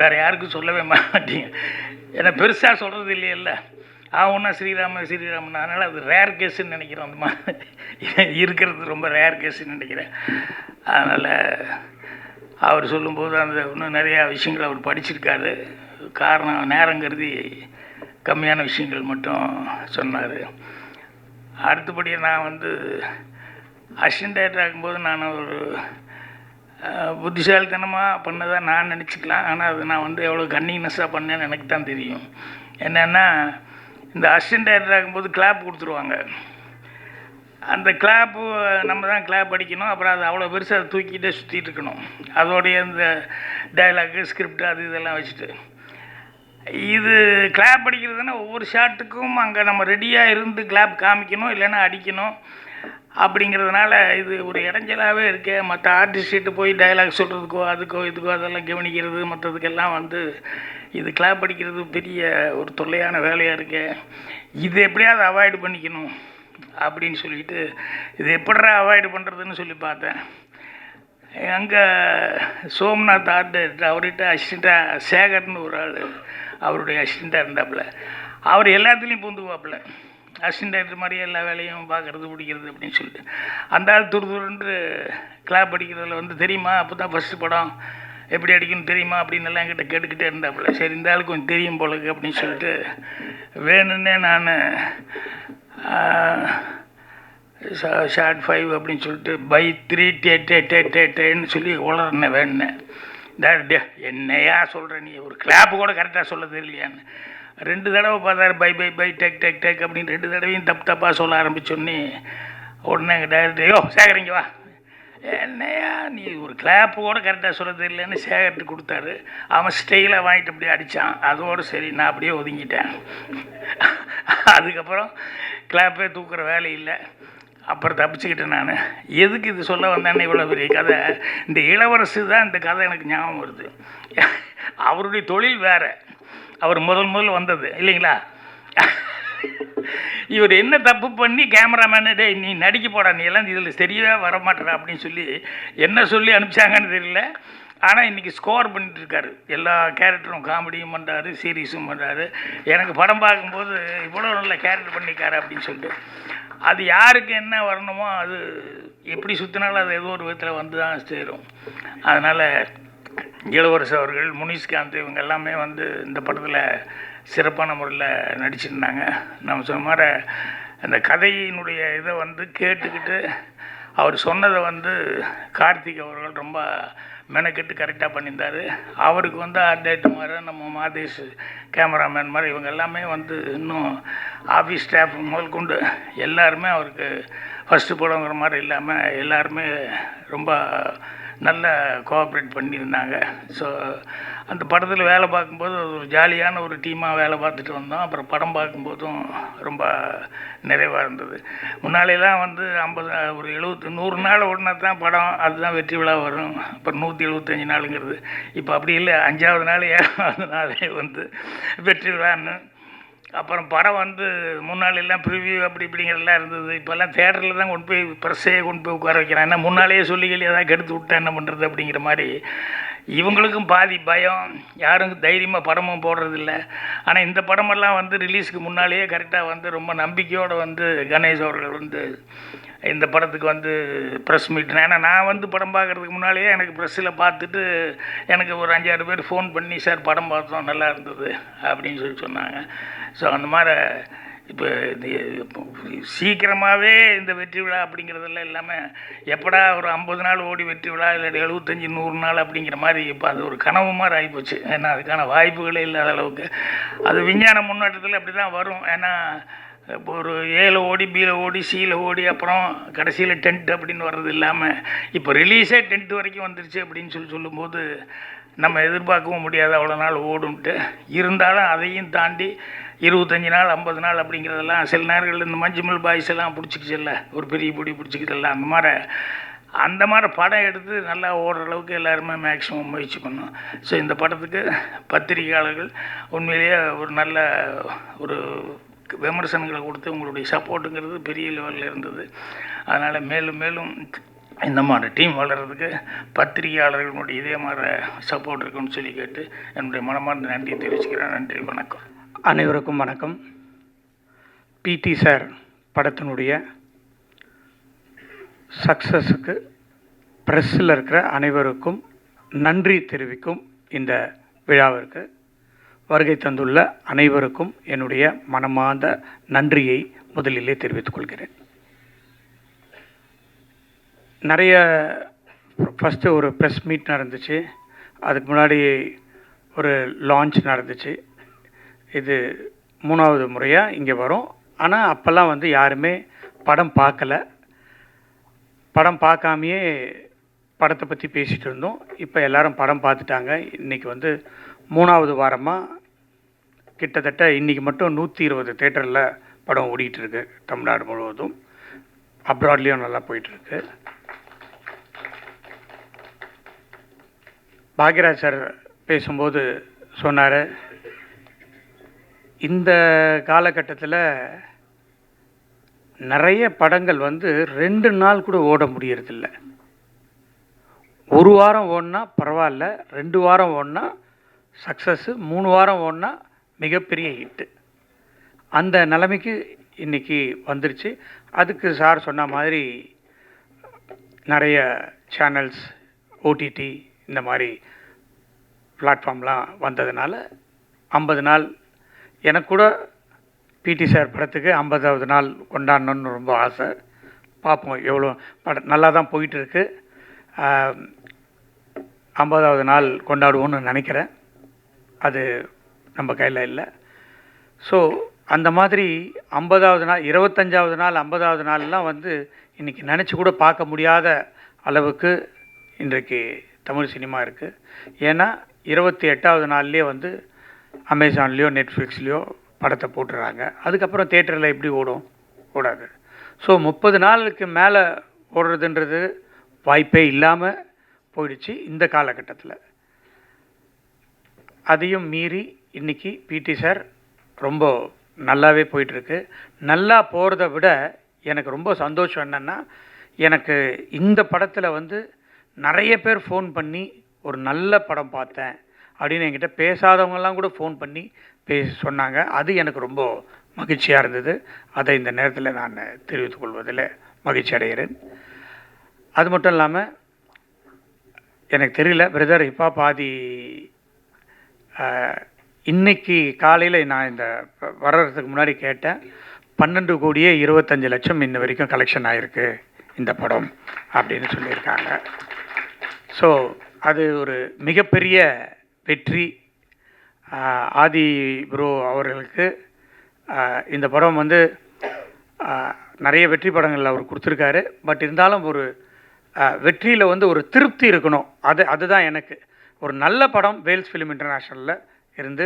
[SPEAKER 4] வேறு யாருக்கும் சொல்லவே மாட்டீங்க. ஏன்னா பெருசாக சொல்கிறது இல்லையில்ல, ஆகுன்னா ஸ்ரீராமன். அதனால் அது ரேர் கேஸுன்னு நினைக்கிறேன். அந்த மாதிரி இருக்கிறது ரொம்ப ரேர் கேஸுன்னு நினைக்கிறேன். அதனால் அவர் சொல்லும்போது அந்த இன்னும் நிறையா விஷயங்கள் அவர் படிச்சிருக்காரு. காரணம் நேரம் கருதி கம்மியான விஷயங்கள் மட்டும் சொன்னார். அடுத்தபடியாக நான் வந்து அசிஸ்டன்ட் டைரக்டர் ஆகும்போது நான் ஒரு புத்திசாலித்தனமாக பண்ணதான் நான் நினச்சிக்கலாம். ஆனால் அது நான் வந்து எவ்வளோ கன்னிங்னஸாக பண்ணேன்னு எனக்கு தான் தெரியும். என்னென்னா, இந்த அசிஸ்டன்ட் டைரக்டர் ஆகும்போது கிளாப் கொடுத்துருவாங்க. அந்த கிளாப்பு நம்ம தான் கிளாப் அடிக்கணும். அப்புறம் அது அவ்வளோ பெருசாக அதை தூக்கிட்டே சுற்றிட்டு இருக்கணும். அதோடைய இந்த டைலாக்கு ஸ்கிரிப்ட் அது இதெல்லாம் வச்சுட்டு இது கிளாப் அடிக்கிறதுனா ஒவ்வொரு ஷாட்டுக்கும் அங்கே நம்ம ரெடியாக இருந்து கிளாப் காமிக்கணும், இல்லைன்னா அடிக்கணும். அப்படிங்கிறதுனால இது ஒரு இடைஞ்சலாகவே இருக்கு. மற்ற ஆர்டிஸ்ட்டு போய் டயலாக் சொல்கிறதுக்கோ அதுக்கோ இதுக்கோ அதெல்லாம் கவனிக்கிறது மற்றதுக்கெல்லாம் வந்து இது கிளாப் அடிக்கிறது பெரிய ஒரு தொல்லையான வேலையாக இருக்கு. இது எப்படியாவது அவாய்டு பண்ணிக்கணும் அப்படின்னு சொல்லிட்டு இது எப்படிடா அவாய்டு பண்ணுறதுன்னு சொல்லி பார்த்தேன். அங்கே சோம்நாத் ஆர்ட் டைரக்டர், அவர்கிட்ட அசிஸ்டண்ட்டாக சேகர்னு ஒரு ஆள் அவருடைய அசிஸ்டண்ட்டாக இருந்தாப்புல. அவர் எல்லாத்துலேயும் பூந்துக்குவாப்புல, அசிஸ்டன்ட் டைரக்டர் மாதிரியே எல்லா வேலையும் பார்க்குறது பிடிக்கிறது அப்படின்னு சொல்லிட்டு. அந்த ஆள் துருதுருன்று கிளாப் அடிக்கிறதுல வந்து தெரியுமா, அப்போ தான் ஃபஸ்ட்டு படம் எப்படி அடிக்கணும் தெரியுமா அப்படின்னு எல்லாம் என்கிட்ட கேட்டுக்கிட்டே இருந்தாப்புல. சரி இந்த ஆளுக்கு கொஞ்சம் தெரியும் போலக்கு அப்படின்னு சொல்லிட்டு வேணுன்னே நான் ஷார்ட் 5 அப்படின்னு சொல்லிட்டு பை 3 டேன்னு சொல்லி உளர்னேன் வேணுன்னேன். டே என்னையா சொல்கிற நீ, ஒரு கிளாப்பு கூட கரெக்டாக சொல்ல தெரியலையான்னு 2 தடவை பார்த்தாரு. பை பை பை டெக் டெக் டெக் அப்படின்னு 2 தடவையும் தப்பாக சொல்ல ஆரம்பிச்சோன்னே உடனே எங்கள் டேரக்டர், யோ சேகரிங்க வா, என்னையா நீ ஒரு கிளாப்பு கூட கரெக்டாக சொல்ல தெரியலன்னு சேகர்ட்டு கொடுத்தாரு. அவன் ஸ்டைலாக வாங்கிட்டு அப்படியே அடித்தான். அதோடு சரி நான் அப்படியே ஒதுங்கிட்டேன். அதுக்கப்புறம் கிளாப்பே தூக்குற வேலை இல்லை. அப்புறம் தப்பிச்சுக்கிட்டேன் நான். எதுக்கு இது சொல்ல வந்தேன்னு இவ்வளோ பெரிய கதை, இந்த இளவரசு தான் இந்த கதை எனக்கு ஞாபகம் வருது. அவருடைய தொழில் வேறு, அவர் முதல் வந்தது இல்லைங்களா. இவர் என்ன தப்பு பண்ணி கேமராமேனு, டே நீ நடிக்க போடா, நீ எல்லாம் இதில் சரியாக வரமாட்டேற அப்படின்னு சொல்லி என்ன சொல்லி அனுப்பிச்சாங்கன்னு தெரியல. ஆனால் இன்றைக்கி ஸ்கோர் பண்ணிட்டுருக்காரு. எல்லா கேரக்டரும் காமெடியும் பண்ணுறாரு, சீரியஸும் பண்ணுறாரு. எனக்கு படம் பார்க்கும்போது இவ்வளோ நல்ல கேரக்டர் பண்ணிக்காரு அப்படின்னு சொல்லிட்டு, அது யாருக்கு என்ன வரணுமோ அது எப்படி சுற்றினாலும் அது ஏதோ ஒரு விதத்தில் வந்து தான் சேரும். அதனால் இளவரசு அவர்கள், முனிஷ்காந்த் இவங்க எல்லாமே வந்து இந்த படத்தில் சிறப்பான முறையில் நடிச்சிருந்தாங்க. நம்ம சொன்ன மாதிரி அந்த கதையினுடைய இதை வந்து கேட்டுக்கிட்டு அவர் சொன்னதை வந்து கார்த்திக் அவர்கள் ரொம்ப மெனக்கெட்டு கரெக்டாக பண்ணியிருந்தார். அவருக்கு வந்து ஆர்ட் டைரக்டர் மாதிரி நம்ம மாதேஷ் கேமராமேன் மாதிரி இவங்க எல்லாமே வந்து இன்னும் ஆஃபீஸ் ஸ்டாஃப் முதல் கொண்டு எல்லாருமே அவருக்கு ஃபஸ்ட்டு படங்கிற மாதிரி இல்லாமல் எல்லாருமே ரொம்ப நல்ல கோஆப்ரேட் பண்ணியிருந்தாங்க. ஸோ அந்த படத்தில் வேலை பார்க்கும்போது ஒரு ஜாலியான ஒரு டீமாக வேலை பார்த்துட்டு வந்தோம். அப்புறம் படம் பார்க்கும்போதும் ரொம்ப நிறைவாக இருந்தது. முன்னாலெல்லாம் வந்து 50 ஒரு 100 நாள் ஓடினா தான் படம், அதுதான் வெற்றி விழா வரும். அப்புறம் 175 நாளுங்கிறது இப்போ அப்படி இல்லை. 5ஆவது நாள் 7ஆவது நாளே வந்து வெற்றி விழான்னு. அப்புறம் படம் வந்து முன்னாள் எல்லாம் ப்ரிவியூ அப்படி இப்படிங்கிறதெல்லாம் இருந்தது. இப்போல்லாம் தேட்டரில் தான் கொண்டு போய் ப்ரெஸ்ஸையே கொண்டு போய் உட்கார வைக்கிறான். ஏன்னா முன்னாலேயே சொல்லிக்கல ஏதாவது கெடுத்து விட்டா என்ன பண்ணுறது அப்படிங்கிற மாதிரி இவங்களுக்கும் பாதி பயம், யாரும் தைரியமாக படமும் போடுறதில்ல. ஆனால் இந்த படமெல்லாம் வந்து ரிலீஸுக்கு முன்னாலேயே கரெக்டாக வந்து ரொம்ப நம்பிக்கையோடு வந்து கணேஷ் அவர்கள் வந்து இந்த படத்துக்கு வந்து ப்ரெஸ் மீட், ஏன்னா நான் வந்து படம் பார்க்குறதுக்கு முன்னாலேயே எனக்கு ப்ரெஸ்ஸில் பார்த்துட்டு எனக்கு ஒரு 5-6 பேர் ஃபோன் பண்ணி சார் படம் பார்த்தோம் நல்லா இருந்தது அப்படின்னு சொல்லி சொன்னாங்க. ஸோ அந்த மாதிரி இப்போ சீக்கிரமாகவே இந்த வெற்றி விழா அப்படிங்கிறதெல்லாம் இல்லாமல் எப்படா ஒரு 50 நாள் ஓடி வெற்றி விழா இல்லை 75-100 நாள் அப்படிங்கிற மாதிரி இப்போ அது ஒரு கனவு மாதிரி ஆகிப்போச்சு. ஏன்னா அதுக்கான வாய்ப்புகளே இல்லாத அளவுக்கு அது விஞ்ஞான முன்னேற்றத்தில் அப்படி தான் வரும். ஏன்னா இப்போ ஒரு ஏல ஓடி பியில் ஓடி சியில் ஓடி அப்புறம் கடைசியில் டென்ட் அப்படின்னு வர்றது இல்லாமல் இப்போ ரிலீஸே 10th வரைக்கும் வந்துருச்சு அப்படின்னு சொல்லும்போது நம்ம எதிர்பார்க்கவும் முடியாது அவ்வளோ நாள் ஓடும்ட்டு. இருந்தாலும் அதையும் தாண்டி 25 நாள் 50 நாள் அப்படிங்கிறதெல்லாம் சில நேரங்களில் இந்த மஞ்சுமல் பாய்ஸ் எல்லாம் பிடிச்சிக்கிச்சல்ல, ஒரு பெரிய பிடி பிடிச்சிக்கிட்டல, அந்த மாதிரி படம் எடுத்து நல்லா ஓடுற அளவுக்கு எல்லாருமே மேக்ஸிமம் முயற்சி பண்ணோம். ஸோ இந்த படத்துக்கு பத்திரிகையாளர்கள் உண்மையிலேயே ஒரு நல்ல ஒரு விமர்சனங்களை கொடுத்து உங்களுடைய சப்போர்ட்டுங்கிறது பெரிய லெவலில் இருந்தது. அதனால் மேலும் மேலும் இந்த மாதிரி டீம் வளர்கிறதுக்கு பத்திரிகையாளர்களுடைய இதே மாதிரி சப்போர்ட் இருக்குன்னு சொல்லி கேட்டு என்னுடைய மனமார்ந்த நன்றியை தெரிவிச்சுக்கிறேன். நன்றி, வணக்கம்.
[SPEAKER 5] அனைவருக்கும் வணக்கம். பிடி சார் படத்தினுடைய சக்ஸஸுக்கு ப்ரெஸ்ஸில் இருக்கிற அனைவருக்கும் நன்றி தெரிவிக்கும் இந்த விழாவிற்கு வருகை தந்துள்ள அனைவருக்கும் என்னுடைய மனமார்ந்த நன்றியை முதலிலே தெரிவித்துக் கொள்கிறேன். நிறைய ஃபஸ்ட்டு ஒரு ப்ரெஸ் மீட் நடந்துச்சு, அதுக்கு முன்னாடி ஒரு லான்ச் நடந்துச்சு. இது 3வது முறையாக இங்கே வரும். ஆனால் அப்போல்லாம் வந்து யாருமே படம் பார்க்கலை. படம் பார்க்காமையே படத்தை பற்றி பேசிகிட்டு இருந்தோம். இப்போ எல்லோரும் படம் பார்த்துட்டாங்க. இன்றைக்கி வந்து 3வது வாரமாக கிட்டத்தட்ட இன்றைக்கி மட்டும் 120 தேட்டரில் படம் ஓடிட்டுருக்கு தமிழ்நாடு முழுவதும். அப்ராட்லேயும் நல்லா போயிட்டுருக்கு. பாக்யராஜ் சார் பேசும்போது சொன்னார், இந்த காலகட்டத்தில் நிறைய படங்கள் 2 நாள் கூட ஓட முடியறதில்ல. ஒரு வாரம் ஓடினா பரவாயில்ல, 2 வாரம் ஓடினா சக்ஸஸ்ஸு, 3 வாரம் ஓடினா மிகப்பெரிய ஹிட்டு. அந்த நிலைமைக்கு இன்றைக்கி வந்துருச்சு. அதுக்கு சார் சொன்ன மாதிரி நிறைய சேனல்ஸ், ஓடிடி இந்த மாதிரி பிளாட்ஃபார்ம்லாம் வந்ததுனால 50 நாள் எனக்கு கூட பிடி சார் படத்துக்கு 50வது நாள் கொண்டாடணுன்னு ரொம்ப ஆசை. பார்ப்போம் எவ்வளோ படம் நல்லா தான் போயிட்டுருக்கு. 50வது நாள் கொண்டாடுவோன்னு நினைக்கிறேன். அது நம்ம கையில் இல்லை. ஸோ அந்த மாதிரி 50வது நாள், 25வது நாள், 50வது நாள்லாம் இன்றைக்கி நினச்சி கூட பார்க்க முடியாத அளவுக்கு இன்றைக்கு தமிழ் சினிமா இருக்குது. ஏன்னா 28வது நாள்லேயே அமேசான்லேயோ நெட்ஃப்ளிக்ஸ்லேயோ படத்தை போட்டுறாங்க. அதுக்கப்புறம் தேட்டரில் எப்படி ஓடாது. ஸோ 30 நாளுக்கு மேலே ஓடுறதுன்றது வாய்ப்பே இல்லாமல் போயிடுச்சு இந்த காலகட்டத்தில். அதையும் மீறி இன்றைக்கி பிடி சார் ரொம்ப நல்லாவே போயிட்டுருக்கு. நல்லா போகிறத விட எனக்கு ரொம்ப சந்தோஷம் என்னென்னா, எனக்கு இந்த படத்தில் நிறைய பேர் ஃபோன் பண்ணி ஒரு நல்ல படம் பார்த்தேன் அப்படின்னு என்கிட்ட பேசாதவங்கெல்லாம் கூட ஃபோன் பண்ணி சொன்னாங்க. அது எனக்கு ரொம்ப மகிழ்ச்சியாக இருந்தது. அதை இந்த நேரத்தில் நான் தெரிவித்துக் கொள்வதில் மகிழ்ச்சி அடைகிறேன். அது மட்டும் இல்லாமல் எனக்கு தெரியல, பிரதர் ஹிப்ஹாப் ஆதி இன்னைக்கு காலையில் நான் இந்த வர்றதுக்கு முன்னாடி கேட்டேன், 12,25,00,000 இன்ன வரைக்கும் கலெக்ஷன் ஆகிருக்கு இந்த படம் அப்படின்னு சொல்லியிருக்காங்க. ஸோ அது ஒரு மிகப்பெரிய வெற்றி. ஆதி ப்ரோ அவர்களுக்கு இந்த படம் நிறைய வெற்றி படங்கள் அவர் கொடுத்துருக்காரு. பட் இருந்தாலும் ஒரு வெற்றியில் ஒரு திருப்தி இருக்கணும். அதுதான் எனக்கு ஒரு நல்ல படம் வேல்ஸ் ஃபிலிம் இன்டர்நேஷ்னலில் இருந்து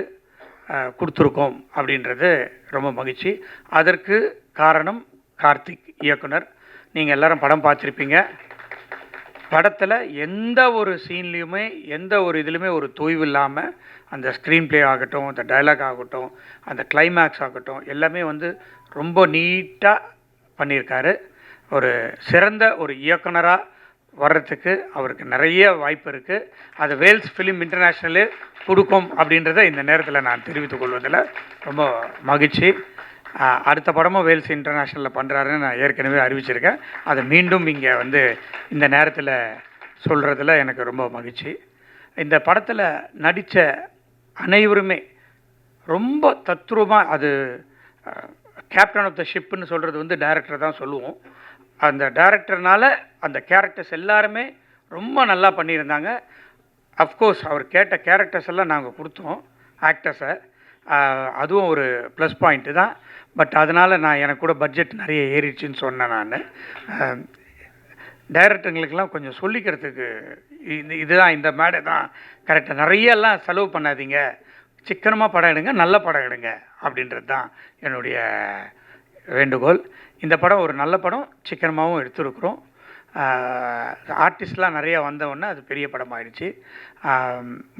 [SPEAKER 5] கொடுத்துருக்கோம் அப்படின்றது ரொம்ப மகிழ்ச்சி. அதற்கு காரணம் கார்த்திக் இயக்குனர். நீங்கள் எல்லோரும் படம் பார்த்துருப்பீங்க. படத்தில் எந்த ஒரு சீன்லேயுமே எந்த ஒரு இதுலையுமே ஒரு தொய்வு இல்லாமல் அந்த ஸ்க்ரீன் ப்ளே ஆகட்டும், அந்த டைலாக் ஆகட்டும், அந்த கிளைமேக்ஸ் ஆகட்டும், எல்லாமே ரொம்ப நீட்டாக பண்ணியிருக்காரு. ஒரு சிறந்த ஒரு இயக்குனராக வர்றதுக்கு அவருக்கு நிறைய வாய்ப்பு இருக்குது. அது வேல்ஸ் ஃபிலிம் இன்டர்நேஷ்னலு கொடுக்கும் அப்படின்றத இந்த நேரத்தில் நான் தெரிவித்துக் கொள்வதில் ரொம்ப மகிழ்ச்சி. அடுத்த படமும் வேல்ஸ் இன்டர்நேஷ்னலில் பண்ணுறாருன்னு நான் ஏற்கனவே அறிவிச்சிருக்கேன். அதை மீண்டும் இங்கே இந்த நேரத்தில் சொல்கிறதுல எனக்கு ரொம்ப மகிழ்ச்சி. இந்த படத்தில் நடித்த அனைவருமே ரொம்ப தத்ரூபமாக, அது கேப்டன் ஆஃப் த ஷிப்புன்னு சொல்கிறது டைரக்டர் தான் சொல்லுவோம். அந்த டைரக்டர்னால அந்த கேரக்டர்ஸ் எல்லாருமே ரொம்ப நல்லா பண்ணியிருந்தாங்க. அஃப்கோர்ஸ் அவர் கேட்ட கேரக்டர்ஸ் எல்லாம் நாங்கள் கொடுத்தோம் ஆக்டர்ஸை. அதுவும் ஒரு ப்ளஸ் பாயிண்ட்டு தான். பட் அதனால் எனக்கு கூட பட்ஜெட் நிறைய ஏறிடுச்சின்னு சொன்னேன் நான். டைரக்டருங்களுக்கெல்லாம் கொஞ்சம் சொல்லிக்கிறதுக்கு இதுதான், இந்த மேடை தான் கரெக்டாக, நிறையெல்லாம் செலவு பண்ணாதீங்க, சிக்கனமாக படம் எடுங்க, நல்ல படம் எடுங்க அப்படின்றது தான் என்னுடைய வேண்டுகோள். இந்த படம் ஒரு நல்ல படம், சிக்கனமாகவும் எடுத்துருக்குறோம். ஆர்டிஸ்ட்லாம் நிறையா வந்தவுடனே அது பெரிய படம் ஆயிடுச்சு.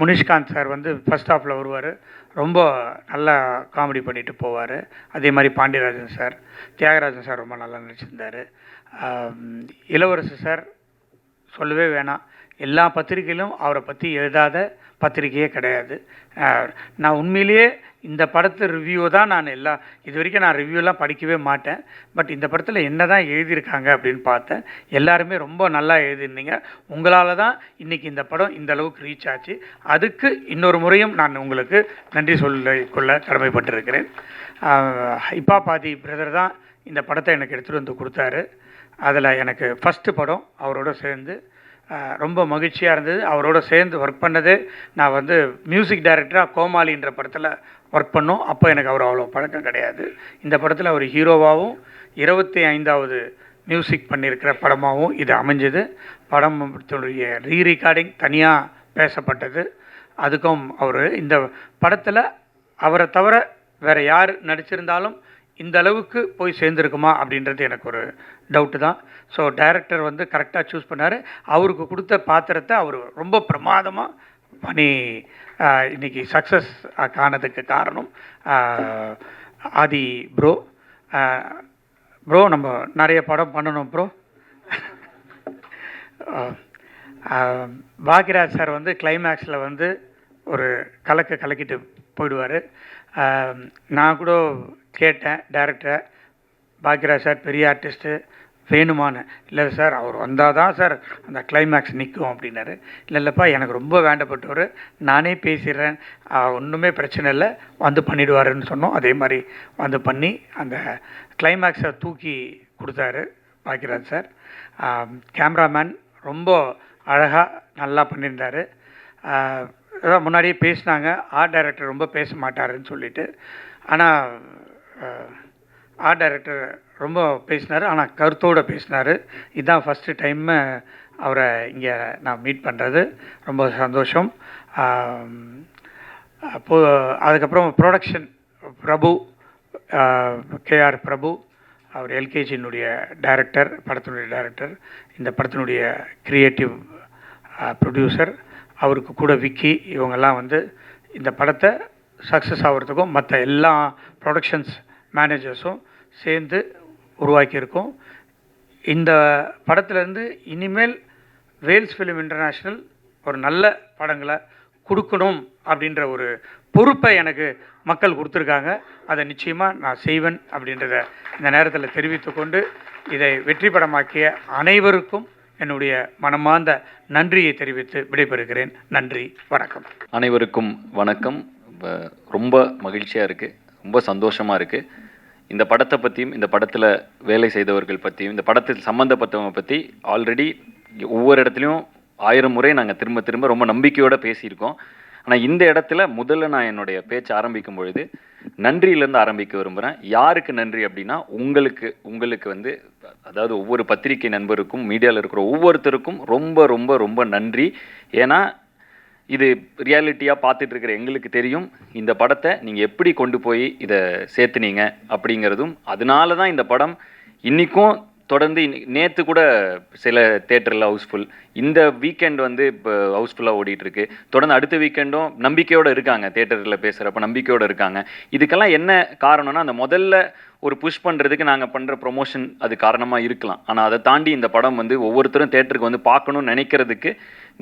[SPEAKER 5] முனிஷ்காந்த் சார் ஃபர்ஸ்ட் ஹாஃபில் வருவார், ரொம்ப நல்லா காமெடி பண்ணிட்டு போவார். அதே மாதிரி பாண்டியராஜன் சார், தியாகராஜன் சார் ரொம்ப நல்லா நடிச்சிருந்தார். இளவரசு சார் சொல்லவே வேணாம், எல்லா பத்திரிகையிலும் அவரை பற்றி எழுதாத பத்திரிகையே கிடையாது. நான் உண்மையிலேயே இந்த படத்து ரிவ்யூ தான் இது வரைக்கும் நான் ரிவ்யூலாம் படிக்கவே மாட்டேன். பட் இந்த படத்தில் என்ன தான் எழுதியிருக்காங்க அப்படின்னு பார்த்தேன். எல்லாருமே ரொம்ப நல்லா எழுதியிருந்தீங்க. உங்களால் தான் இன்றைக்கி இந்த படம் இந்த அளவுக்கு ரீச் ஆச்சு. அதுக்கு இன்னொரு முறையும் நான் உங்களுக்கு நன்றி சொல்லிக்கொள்ள கடமைப்பட்டிருக்கிறேன். ஹிப்ஹாப் ஆதி பிரதர் தான் இந்த படத்தை எனக்கு எடுத்துகிட்டு கொடுத்தாரு. அதில் எனக்கு ஃபஸ்ட்டு படம் அவரோட சேர்ந்து ரொம்ப மகிழ்ச்சியாக இருந்தது. அவரோட சேர்ந்து ஒர்க் பண்ணது, நான் மியூசிக் டைரக்டராக கோமாளின்ற படத்தில் ஒர்க் பண்ணோம். அப்போ எனக்கு அவர் அவ்வளோ பழக்கம் கிடையாது. இந்த படத்தில் அவர் ஹீரோவாகவும் 25வது மியூசிக் பண்ணியிருக்கிற படமாகவும் இது அமைஞ்சது. படத்துடைய ரீரெக்கார்டிங் தனியாக பேசப்பட்டது. அதுக்கும் அவர் இந்த படத்தில் அவரை தவிர வேறு யார் நடிச்சிருந்தாலும் இந்த அளவுக்கு போய் சேர்ந்துருக்குமா அப்படின்றது எனக்கு ஒரு டவுட்டு தான். ஸோ டைரக்டர் வந்து கரெக்டாக சூஸ் பண்ணார். அவருக்கு கொடுத்த பாத்திரத்தை அவர் ரொம்ப பிரமாதமாக பண்ணி இன்றைக்கி சக்ஸஸ் காணதுக்கு காரணம் ஆதி ப்ரோ. ப்ரோ நம்ம நிறைய படம் பண்ணணும் ப்ரோ. பாக்யராஜ் சார் வந்து கிளைமேக்ஸில் வந்து ஒரு கலக்கிட்டு போயிடுவார். நான் கூட கேட்டேன் டைரக்டரை, பாக்யராஜ் சார் பெரிய ஆர்டிஸ்ட்டு வேணுமான்னு. இல்லை சார் அவர் வந்தால் தான் சார் அந்த கிளைமேக்ஸ் நிற்கும் அப்படின்னாரு. இல்லைப்பா எனக்கு ரொம்ப வேண்டப்பட்டவர், நானே பேசிடுறேன், ஒன்றுமே பிரச்சனை இல்லை, வந்து பண்ணிவிடுவாருன்னு சொன்னோம். அதே மாதிரி வந்து பண்ணி அந்த கிளைமேக்ஸை தூக்கி கொடுத்தாரு பாக்யராஜ் சார். கேமராமேன் ரொம்ப அழகாக நல்லா பண்ணியிருந்தார். அதான் முன்னாடியே பேசினாங்க, ஆர்ட் டைரக்டர் ரொம்ப பேச மாட்டாருன்னு சொல்லிட்டு. ஆனால் ஆர்ட் டைரக்டர் ரொம்ப பேசினார், ஆனால் கருத்தோடு பேசினார். இதுதான் ஃபஸ்ட்டு டைம் அவரை இங்கே நான் மீட் பண்ணுறது. ரொம்ப சந்தோஷம். அதுக்கப்புறம் ப்ரொடக்ஷன் பிரபு, கேஆர் பிரபு, அவர் எல்கேஜியினுடைய டைரக்டர், படத்தினுடைய டைரக்டர், இந்த படத்தினுடைய க்ரியேட்டிவ் ப்ரொடியூசர். அவருக்கு கூட விக்கி, இவங்கெல்லாம் வந்து இந்த படத்தை சக்ஸஸ் ஆகிறதுக்கும் மற்ற எல்லா ப்ரொடக்ஷன்ஸ் மேனேஜர்ஸும் சேர்ந்து உருவாக்கியிருக்கோம். இந்த படத்துலேருந்து இனிமேல் வேல்ஸ் ஃபிலிம் இன்டர்நேஷ்னல் ஒரு நல்ல படங்களை கொடுக்கணும் அப்படின்ற ஒரு பொறுப்பை எனக்கு மக்கள் கொடுத்துருக்காங்க. அதை நிச்சயமாக நான் செய்வேன் அப்படின்றத இந்த நேரத்தில் தெரிவித்துக்கொண்டு, இதை வெற்றி படமாக்கிய அனைவருக்கும் என்னுடைய மனமார்ந்த நன்றியை தெரிவித்து விடைபெறுகிறேன். நன்றி, வணக்கம்.
[SPEAKER 6] அனைவருக்கும் வணக்கம். ரொம்ப மகிழ்ச்சியாக இருக்குது, ரொம்ப சந்தோஷமாக இருக்குது. இந்த படத்தை பற்றியும், இந்த படத்தில் வேலை செய்தவர்கள் பற்றியும், இந்த படத்தில் சம்மந்தப்பட்டவங்க பற்றி ஆல்ரெடி ஒவ்வொரு இடத்துலையும் 1000 முறை நாங்கள் திரும்ப திரும்ப ரொம்ப நம்பிக்கையோடு பேசியிருக்கோம். ஆனால் இந்த இடத்துல முதல்ல நான் என்னுடைய பேச்சு ஆரம்பிக்கும் பொழுது நன்றியிலேருந்து ஆரம்பிக்க விரும்புகிறேன். யாருக்கு நன்றி அப்படின்னா, உங்களுக்கு வந்து, அதாவது ஒவ்வொரு பத்திரிகை நண்பருக்கும், மீடியாவில் இருக்கிற ஒவ்வொருத்தருக்கும் ரொம்ப ரொம்ப ரொம்ப நன்றி. ஏன்னா இது ரியாலிட்டியாக பார்த்துட்டு இருக்கிற எங்களுக்கு தெரியும் இந்த படத்தை நீங்கள் எப்படி கொண்டு போய் இதை சேர்த்துனீங்க அப்படிங்கிறதும். அதனால தான் இந்த படம் இன்றைக்கும் தொடர்ந்து, நேற்று கூட சில தேட்டரில் ஹவுஸ்ஃபுல், இந்த வீக்கெண்ட் வந்து இப்போ ஹவுஸ்ஃபுல்லாக ஓடிட்டுருக்கு. தொடர்ந்து அடுத்த வீக்கெண்டும் நம்பிக்கையோடு இருக்காங்க, தேட்டரில் பேசுகிறப்ப நம்பிக்கையோடு இருக்காங்க. இதுக்கெல்லாம் என்ன காரணம்னா, அந்த முதல்ல ஒரு புஷ் பண்ணுறதுக்கு நாங்கள் பண்ணுற ப்ரொமோஷன் அது காரணமாக இருக்கலாம். ஆனால் அதை தாண்டி இந்த படம் வந்து ஒவ்வொருத்தரும் தேட்டருக்கு வந்து பார்க்கணும்னு நினைக்கிறதுக்கு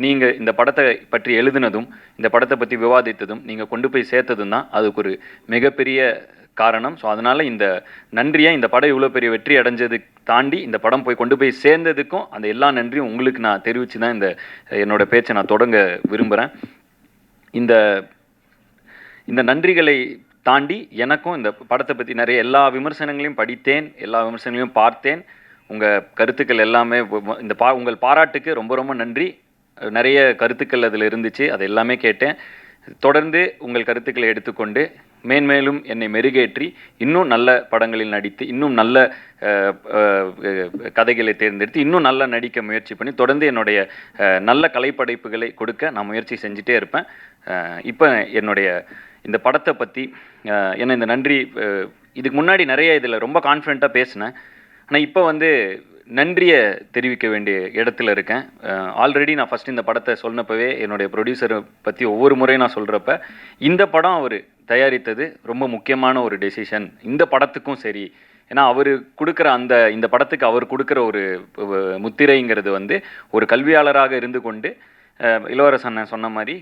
[SPEAKER 6] நீங்கள் இந்த படத்தை பற்றி எழுதுனதும், இந்த படத்தை பற்றி விவாதித்ததும், நீங்கள் கொண்டு போய் சேர்த்ததும் தான் அதுக்கு ஒரு மிகப்பெரிய காரணம். ஸோ அதனால் இந்த நன்றியை, இந்த படம் இவ்வளோ பெரிய வெற்றி அடைஞ்சதுக்கு தாண்டி இந்த படம் போய் கொண்டு போய் சேர்ந்ததுக்கும் அந்த எல்லா நன்றியும் உங்களுக்கு நான் தெரிவித்து தான் என்னோட பேச்சை நான் தொடங்க விரும்புகிறேன். இந்த நன்றிகளை தாண்டி எனக்கும் இந்த படத்தை பற்றி நிறைய எல்லா விமர்சனங்களையும் படித்தேன், எல்லா விமர்சனங்களையும் பார்த்தேன். உங்கள் கருத்துக்கள் எல்லாமே உங்கள் பாராட்டுக்கு ரொம்ப ரொம்ப நன்றி. நிறைய கருத்துக்கள் அதில் இருந்துச்சு, அது எல்லாமே கேட்டேன். தொடர்ந்து உங்கள் கருத்துக்களை எடுத்துக்கொண்டு மேன்மேலும் என்னை மெருகேற்றி இன்னும் நல்ல படங்களில் நடித்து, இன்னும் நல்ல கதைகளை தேர்ந்தெடுத்து இன்னும் நல்லா நடிக்க முயற்சி பண்ணி தொடர்ந்து என்னுடைய நல்ல கலைப்படைப்புகளை கொடுக்க நான் முயற்சி செஞ்சுட்டே இருப்பேன். இப்போ என்னுடைய இந்த படத்தை பற்றி என்ன இந்த நன்றி, இதுக்கு முன்னாடி நிறைய இதில் ரொம்ப கான்ஃபிடெண்ட்டாக பேசினேன். ஆனால் இப்போ வந்து நன்றியை தெரிவிக்க வேண்டிய இடத்துல இருக்கேன். ஆல்ரெடி நான் ஃபஸ்ட் இந்த படத்தை சொன்னப்பவே என்னுடைய ப்ரொடியூசரை பற்றி ஒவ்வொரு முறையும் நான் சொல்கிறப்ப, இந்த படம் அவர் தயாரித்தது ரொம்ப முக்கியமான ஒரு டெசிஷன் இந்த படத்துக்கும் சரி. ஏன்னா அவர் கொடுக்குற இந்த படத்துக்கு அவர் கொடுக்குற ஒரு முத்திரைங்கிறது வந்து ஒரு கல்வியாளராக இருந்து கொண்டு இளவரசன் சொன்ன மாதிரி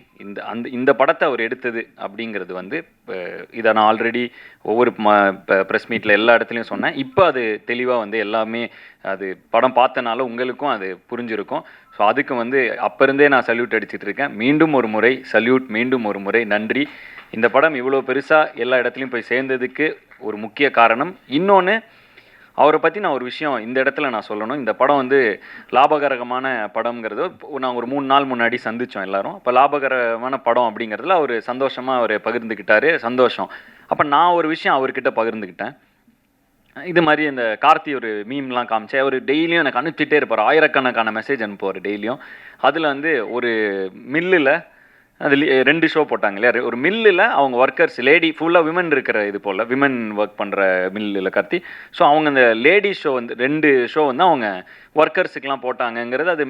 [SPEAKER 6] இந்த படத்தை அவர் எடுத்தது அப்படிங்கிறது வந்து, இதை நான் ஆல்ரெடி ஒவ்வொரு ப்ரெஸ் மீட்டில் எல்லா இடத்துலையும் சொன்னேன். இப்போ அது தெளிவாக வந்து எல்லாமே அது படம் பார்த்தனால உங்களுக்கும் அது புரிஞ்சிருக்கும். ஸோ அதுக்கு வந்து அப்போ இருந்தே நான் சல்யூட் அடிச்சுட்டு இருக்கேன். மீண்டும் ஒரு முறை சல்யூட், மீண்டும் ஒரு முறை நன்றி. இந்த படம் இவ்வளோ பெருசாக எல்லா இடத்துலையும் போய் சேர்ந்ததுக்கு ஒரு முக்கிய காரணம். இன்னொன்று, அவரை பற்றி நான் ஒரு விஷயம் இந்த இடத்துல நான் சொல்லணும். இந்த படம் வந்து லாபகரமான படம்ங்கிறது நாங்கள் ஒரு 3 நாள் முன்னாடி சந்தித்தோம் எல்லாரும். அப்போ லாபகரமான படம் அப்படிங்கிறதுல அவர் சந்தோஷமாக அவர் பகிர்ந்துக்கிட்டாரு, சந்தோஷம். அப்போ நான் ஒரு விஷயம் அவர்கிட்ட பகிர்ந்துக்கிட்டேன். இது மாதிரி இந்த கார்த்தி ஒரு மீம்லாம் காமிச்சேன். அவர் டெய்லியும் எனக்கு அனுப்பிச்சிட்டே இருப்பார், ஆயிரக்கணக்கான மெசேஜ் அனுப்புவார் டெய்லியும். அதில் வந்து ஒரு மில்லில் அது 2 ஷோ போட்டாங்க இல்லையா, ஒரு மில்லில் அவங்க ஒர்க்கர்ஸ் லேடி ஃபுல்லாக விமன் இருக்கிற இது போல் விமன் ஒர்க் பண்ணுற மில்லில் கத்தி. ஸோ அவங்க அந்த லேடி ஷோ வந்து 2 ஷோ வந்து அவங்க ஒர்க்கர்ஸுக்கெலாம் போட்டாங்கங்கிறது அது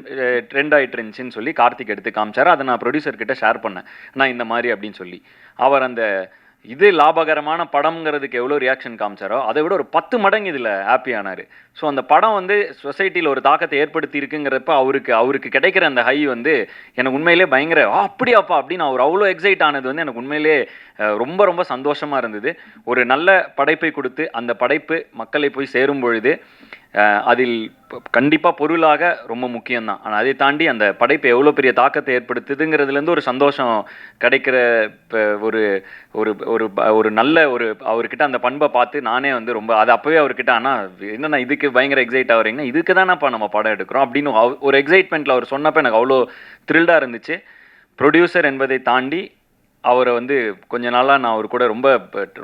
[SPEAKER 6] ட்ரெண்ட் ஆகிட்டு இருந்துச்சுன்னு சொல்லி கார்த்திக் எடுத்து காமிச்சார். அதை நான் ப்ரொடியூசர்கிட்ட ஷேர் பண்ணேன், நான் இந்த மாதிரி அப்படின்னு சொல்லி. அவர் அந்த இது லாபகரமான படம்ங்கிறதுக்கு எவ்வளோ ரியாக்ஷன் காமிச்சாரோ அதை விட ஒரு 10 மடங்கு இதில் ஹாப்பி ஆனார். ஸோ அந்த படம் வந்து சொசைட்டியில் ஒரு தாக்கத்தை ஏற்படுத்தி இருக்குங்கிறப்ப அவருக்கு கிடைக்கிற அந்த ஹை வந்து எனக்கு உண்மையிலே பயங்கர அப்படியாப்பா அப்படின்னு அவர் அவ்வளோ எக்ஸைட் ஆனது வந்து எனக்கு உண்மையிலே ரொம்ப ரொம்ப சந்தோஷமாக இருந்தது. ஒரு நல்ல படைப்பை கொடுத்து அந்த படைப்பு மக்களை போய் சேரும் பொழுது அதில் கண்டிப்பாக பொருளாக ரொம்ப முக்கியம்தான். ஆனால் அதை தாண்டி அந்த படைப்பு எவ்வளோ பெரிய தாக்கத்தை ஏற்படுத்துதுங்கிறதுலேருந்து ஒரு சந்தோஷம் கிடைக்கிற ஒரு ஒரு ஒரு ஒரு நல்ல ஒரு அவர்கிட்ட அந்த பண்பை பார்த்து நானே வந்து ரொம்ப அது அப்போவே அவர்கிட்ட ஆனால் என்னென்னா இதுக்கு பயங்கர எக்ஸைட் ஆகிறீங்கன்னா இதுக்கு தானேப்பா நம்ம படம் எடுக்கிறோம் அப்படின்னு ஒரு எக்ஸைட்மெண்ட்டில் அவர் சொன்னப்போ எனக்கு அவ்வளோ த்ரில்டாக இருந்துச்சு. ப்ரொடியூசர் என்பதை தாண்டி அவரை வந்து கொஞ்ச நாளாக நான் அவர் கூட ரொம்ப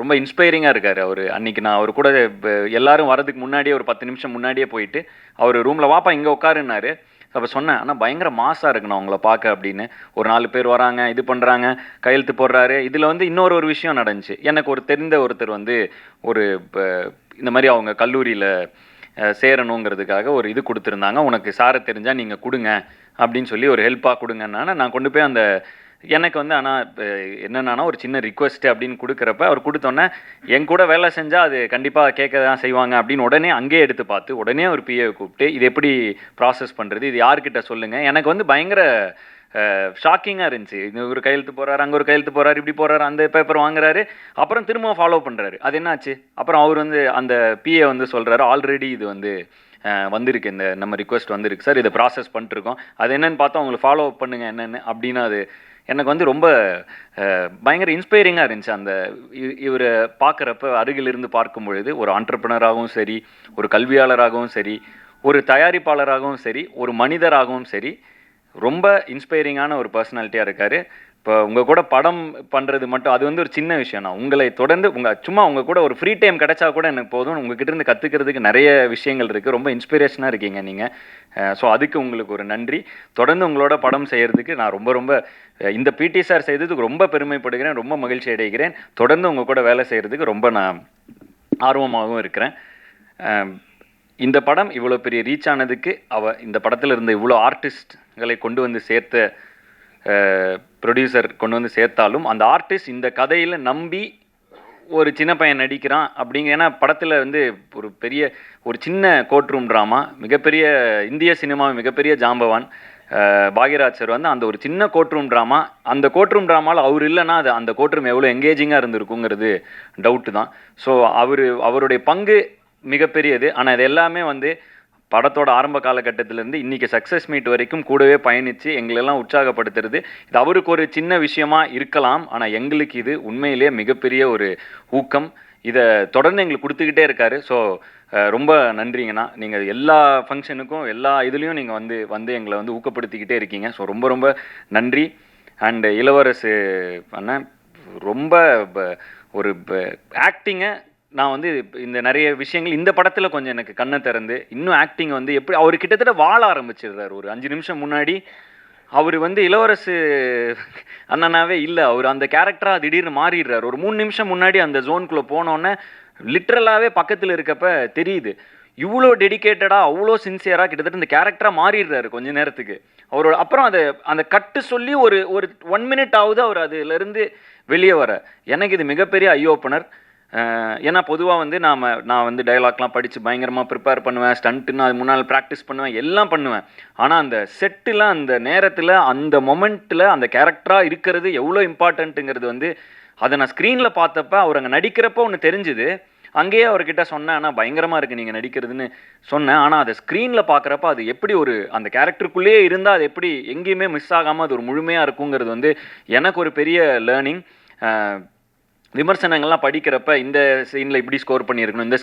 [SPEAKER 6] ரொம்ப இன்ஸ்பைரிங்காக இருக்கார். அவர் அன்றைக்கி நான் அவர் கூட எல்லோரும் வரதுக்கு முன்னாடியே ஒரு 10 நிமிஷம் முன்னாடியே போயிட்டு அவர் ரூமில் வாப்பா இங்கே உட்காருன்னாரு. அப்போ சொன்னேன், ஆனால் பயங்கர மாசாக இருக்குண்ணா அவங்கள பார்க்க அப்படின்னு. ஒரு 4 பேர் வராங்க, இது பண்ணுறாங்க, கையெழுத்து போடுறாரு. இதில் வந்து இன்னொரு விஷயம் நடந்துச்சு. எனக்கு ஒரு தெரிந்த ஒருத்தர் வந்து ஒரு இந்த மாதிரி அவங்க கல்லூரியில் சேரணுங்கிறதுக்காக ஒரு இது கொடுத்துருந்தாங்க, உனக்கு சாரை தெரிஞ்சால் நீங்கள் கொடுங்க அப்படின்னு சொல்லி ஒரு ஹெல்ப்பாக கொடுங்கன்னா நான் கொண்டு போய் அந்த எனக்கு வந்து ஆனால் என்னென்னா ஒரு சின்ன ரிக்வெஸ்ட்டு அப்படின்னு கொடுக்குறப்ப அவர் கொடுத்தோன்னே என் கூட வேலை செஞ்சால் அது கண்டிப்பாக கேட்க தான் செய்வாங்க அப்படின்னு உடனே அங்கேயே எடுத்து பார்த்து உடனே ஒரு பிஏவை கூப்பிட்டு இது எப்படி ப்ராசஸ் பண்ணுறது, இது யார்கிட்ட சொல்லுங்கள். எனக்கு வந்து பயங்கர ஷாக்கிங்காக இருந்துச்சு. இது ஒரு கையெழுத்து போகிறாரு, அங்கே ஒரு கையெழுத்து போகிறாரு, இப்படி போகிறாரு, அந்த பேப்பர் வாங்குறாரு, அப்புறம் திரும்ப ஃபாலோ பண்ணுறாரு. அது என்னாச்சு? அப்புறம் அவர் வந்து அந்த பிஏ வந்து சொல்கிறாரு, ஆல்ரெடி இது வந்து வந்திருக்கு, இந்த நம்ம ரிக்வெஸ்ட் வந்திருக்கு சார், இதை ப்ராசஸ் பண்ணிட்டுருக்கோம், அது என்னென்னு பார்த்தா அவங்களுக்கு ஃபாலோ அப் பண்ணுங்கள் என்னென்னு அப்படின்னு. அது எனக்கு வந்து ரொம்ப பயங்கர இன்ஸ்பைரிங்காக இருந்துச்சு. அந்த இவரை பார்க்குறப்ப அருகிலிருந்து பார்க்கும் பொழுது ஒரு ஆண்டர்ப்ரனராகவும் சரி, ஒரு கல்வியாளராகவும் சரி, ஒரு தயாரிப்பாளராகவும் சரி, ஒரு மனிதராகவும் சரி, ரொம்ப இன்ஸ்பைரிங்கான ஒரு பர்சனாலிட்டியாக இருக்கார். இப்போ உங்கள் கூட படம் பண்ணுறது மட்டும் அது வந்து ஒரு சின்ன விஷயம். நான் உங்களை தொடர்ந்து சும்மா உங்கள் கூட ஒரு ஃப்ரீ டைம் கிடைச்சா கூட எனக்கு போதும். உங்ககிட்ட இருந்து கற்றுக்கிறதுக்கு நிறைய விஷயங்கள் இருக்குது. ரொம்ப இன்ஸ்பிரேஷனாக இருக்கீங்க நீங்கள். ஸோ அதுக்கு உங்களுக்கு ஒரு நன்றி. தொடர்ந்து உங்களோட படம் செய்கிறதுக்கு நான் ரொம்ப ரொம்ப இந்த பிடி சார் செய்ததுக்கு ரொம்ப பெருமைப்படுகிறேன், ரொம்ப மகிழ்ச்சி அடைகிறேன். தொடர்ந்து உங்கள் கூட வேலை செய்கிறதுக்கு ரொம்ப நான் ஆர்வமாகவும் இருக்கிறேன். இந்த படம் இவ்வளோ பெரிய ரீச் ஆனதுக்கு இந்த படத்தில் இருந்த இவ்வளோ ஆர்டிஸ்ட்களை கொண்டு வந்து சேர்த்த ப்ரொடியூசர் கொண்டு வந்து சேர்த்தாலும் அந்த ஆர்டிஸ்ட் இந்த கதையில் நம்பி ஒரு சின்ன பையன் நடிக்கிறான் அப்படிங்க. ஏன்னா படத்தில் வந்து ஒரு பெரிய ஒரு சின்ன கோர்ட் ரூம் ட்ராமா, மிகப்பெரிய இந்திய சினிமா மிகப்பெரிய ஜாம்பவான் பாக்யராஜ் சார் வந்து அந்த ஒரு சின்ன கோர்ட் ரூம் ட்ராமா, அந்த கோர்ட் ரூம் ட்ராமாவில் அவர் இல்லைன்னா அது அந்த கோர்ட் ரூம் எவ்வளோ எங்கேஜிங்காக இருந்திருக்குங்கிறது டவுட்டு தான். ஸோ அவருடைய பங்கு மிகப்பெரியது. ஆனால் இது எல்லாமே வந்து படத்தோட ஆரம்ப காலகட்டத்திலேருந்து இன்றைக்கி சக்ஸஸ் மீட் வரைக்கும் கூடவே பயணித்து எங்களெல்லாம் உற்சாகப்படுத்துறது இது அவருக்கு ஒரு சின்ன விஷயமா இருக்கலாம். ஆனால் எங்களுக்கு இது உண்மையிலே மிகப்பெரிய ஒரு ஊக்கம். இதை தொடர்ந்து எங்களுக்கு கொடுத்துக்கிட்டே இருக்காரு. ஸோ ரொம்ப நன்றிங்கண்ணா. நீங்கள் எல்லா ஃபங்க்ஷனுக்கும் எல்லா இதுலேயும் நீங்கள் வந்து எங்களை வந்து ஊக்கப்படுத்திக்கிட்டே இருக்கீங்க. ஸோ ரொம்ப ரொம்ப நன்றி. அண்டு இளவரசு அண்ணன் ரொம்ப ஒரு ஆக்டிங்கை நான் வந்து இந்த நிறைய விஷயங்கள் இந்த படத்தில் கொஞ்சம் எனக்கு கண்ணை திறந்து இன்னும் ஆக்டிங் வந்து எப்படி அவர் கிட்டத்தட்ட வாழ ஆரம்பிச்சிடுறாரு. ஒரு 5 நிமிஷம் முன்னாடி அவர் வந்து இளவரசு அண்ணனாவே இல்லை, அவர் அந்த கேரக்டராக திடீர்னு மாறிடுறாரு. ஒரு 3 நிமிஷம் முன்னாடி அந்த ஜோனுக்குள்ளே போனோன்னே லிட்ரலாகவே பக்கத்தில் இருக்கப்ப தெரியுது இவ்வளோ டெடிக்கேட்டடாக அவ்வளோ சின்சியராக கிட்டத்தட்ட இந்த கேரக்டராக மாறிடுறாரு கொஞ்ச நேரத்துக்கு. அவரோட அப்புறம் அந்த கட்டு சொல்லி ஒரு 1 மினிட் ஆகுது அவர் அதுலேருந்து வெளியே வர. எனக்கு இது மிகப்பெரிய ஐ ஓப்பனர். ஏன்னா பொதுவாக வந்து நான் வந்து டைலாக்லாம் படித்து பயங்கரமாக ப்ரிப்பேர் பண்ணுவேன், ஸ்டண்ட்டுன்னு அது முன்னால் ப்ராக்டிஸ் பண்ணுவேன், எல்லாம் பண்ணுவேன். ஆனால் அந்த செட்டில் அந்த நேரத்தில் அந்த மொமெண்ட்டில் அந்த கேரக்டராக இருக்கிறது எவ்வளோ இம்பார்ட்டண்ட்டுங்கிறது வந்து அதை நான் ஸ்க்ரீனில் பார்த்தப்ப அவர் அங்கே நடிக்கிறப்போ ஒன்று தெரிஞ்சுது. அங்கேயே அவர்கிட்ட சொன்னேன், ஆனால் பயங்கரமாக இருக்குது நீங்கள் நடிக்கிறதுன்னு சொன்னேன். ஆனால் அதை ஸ்க்ரீனில் பார்க்குறப்ப அது எப்படி ஒரு அந்த கேரக்டருக்குள்ளேயே இருந்தால் அது எப்படி எங்கேயுமே மிஸ் ஆகாமல் அது ஒரு முழுமையாக இருக்குங்கிறது வந்து எனக்கு ஒரு பெரிய லேர்னிங். விமர்சனங்கள்லாம் படிக்கிறப்ப இந்த சீனில் இப்படி ஸ்கோர் பண்ணியிருக்கணும், இந்த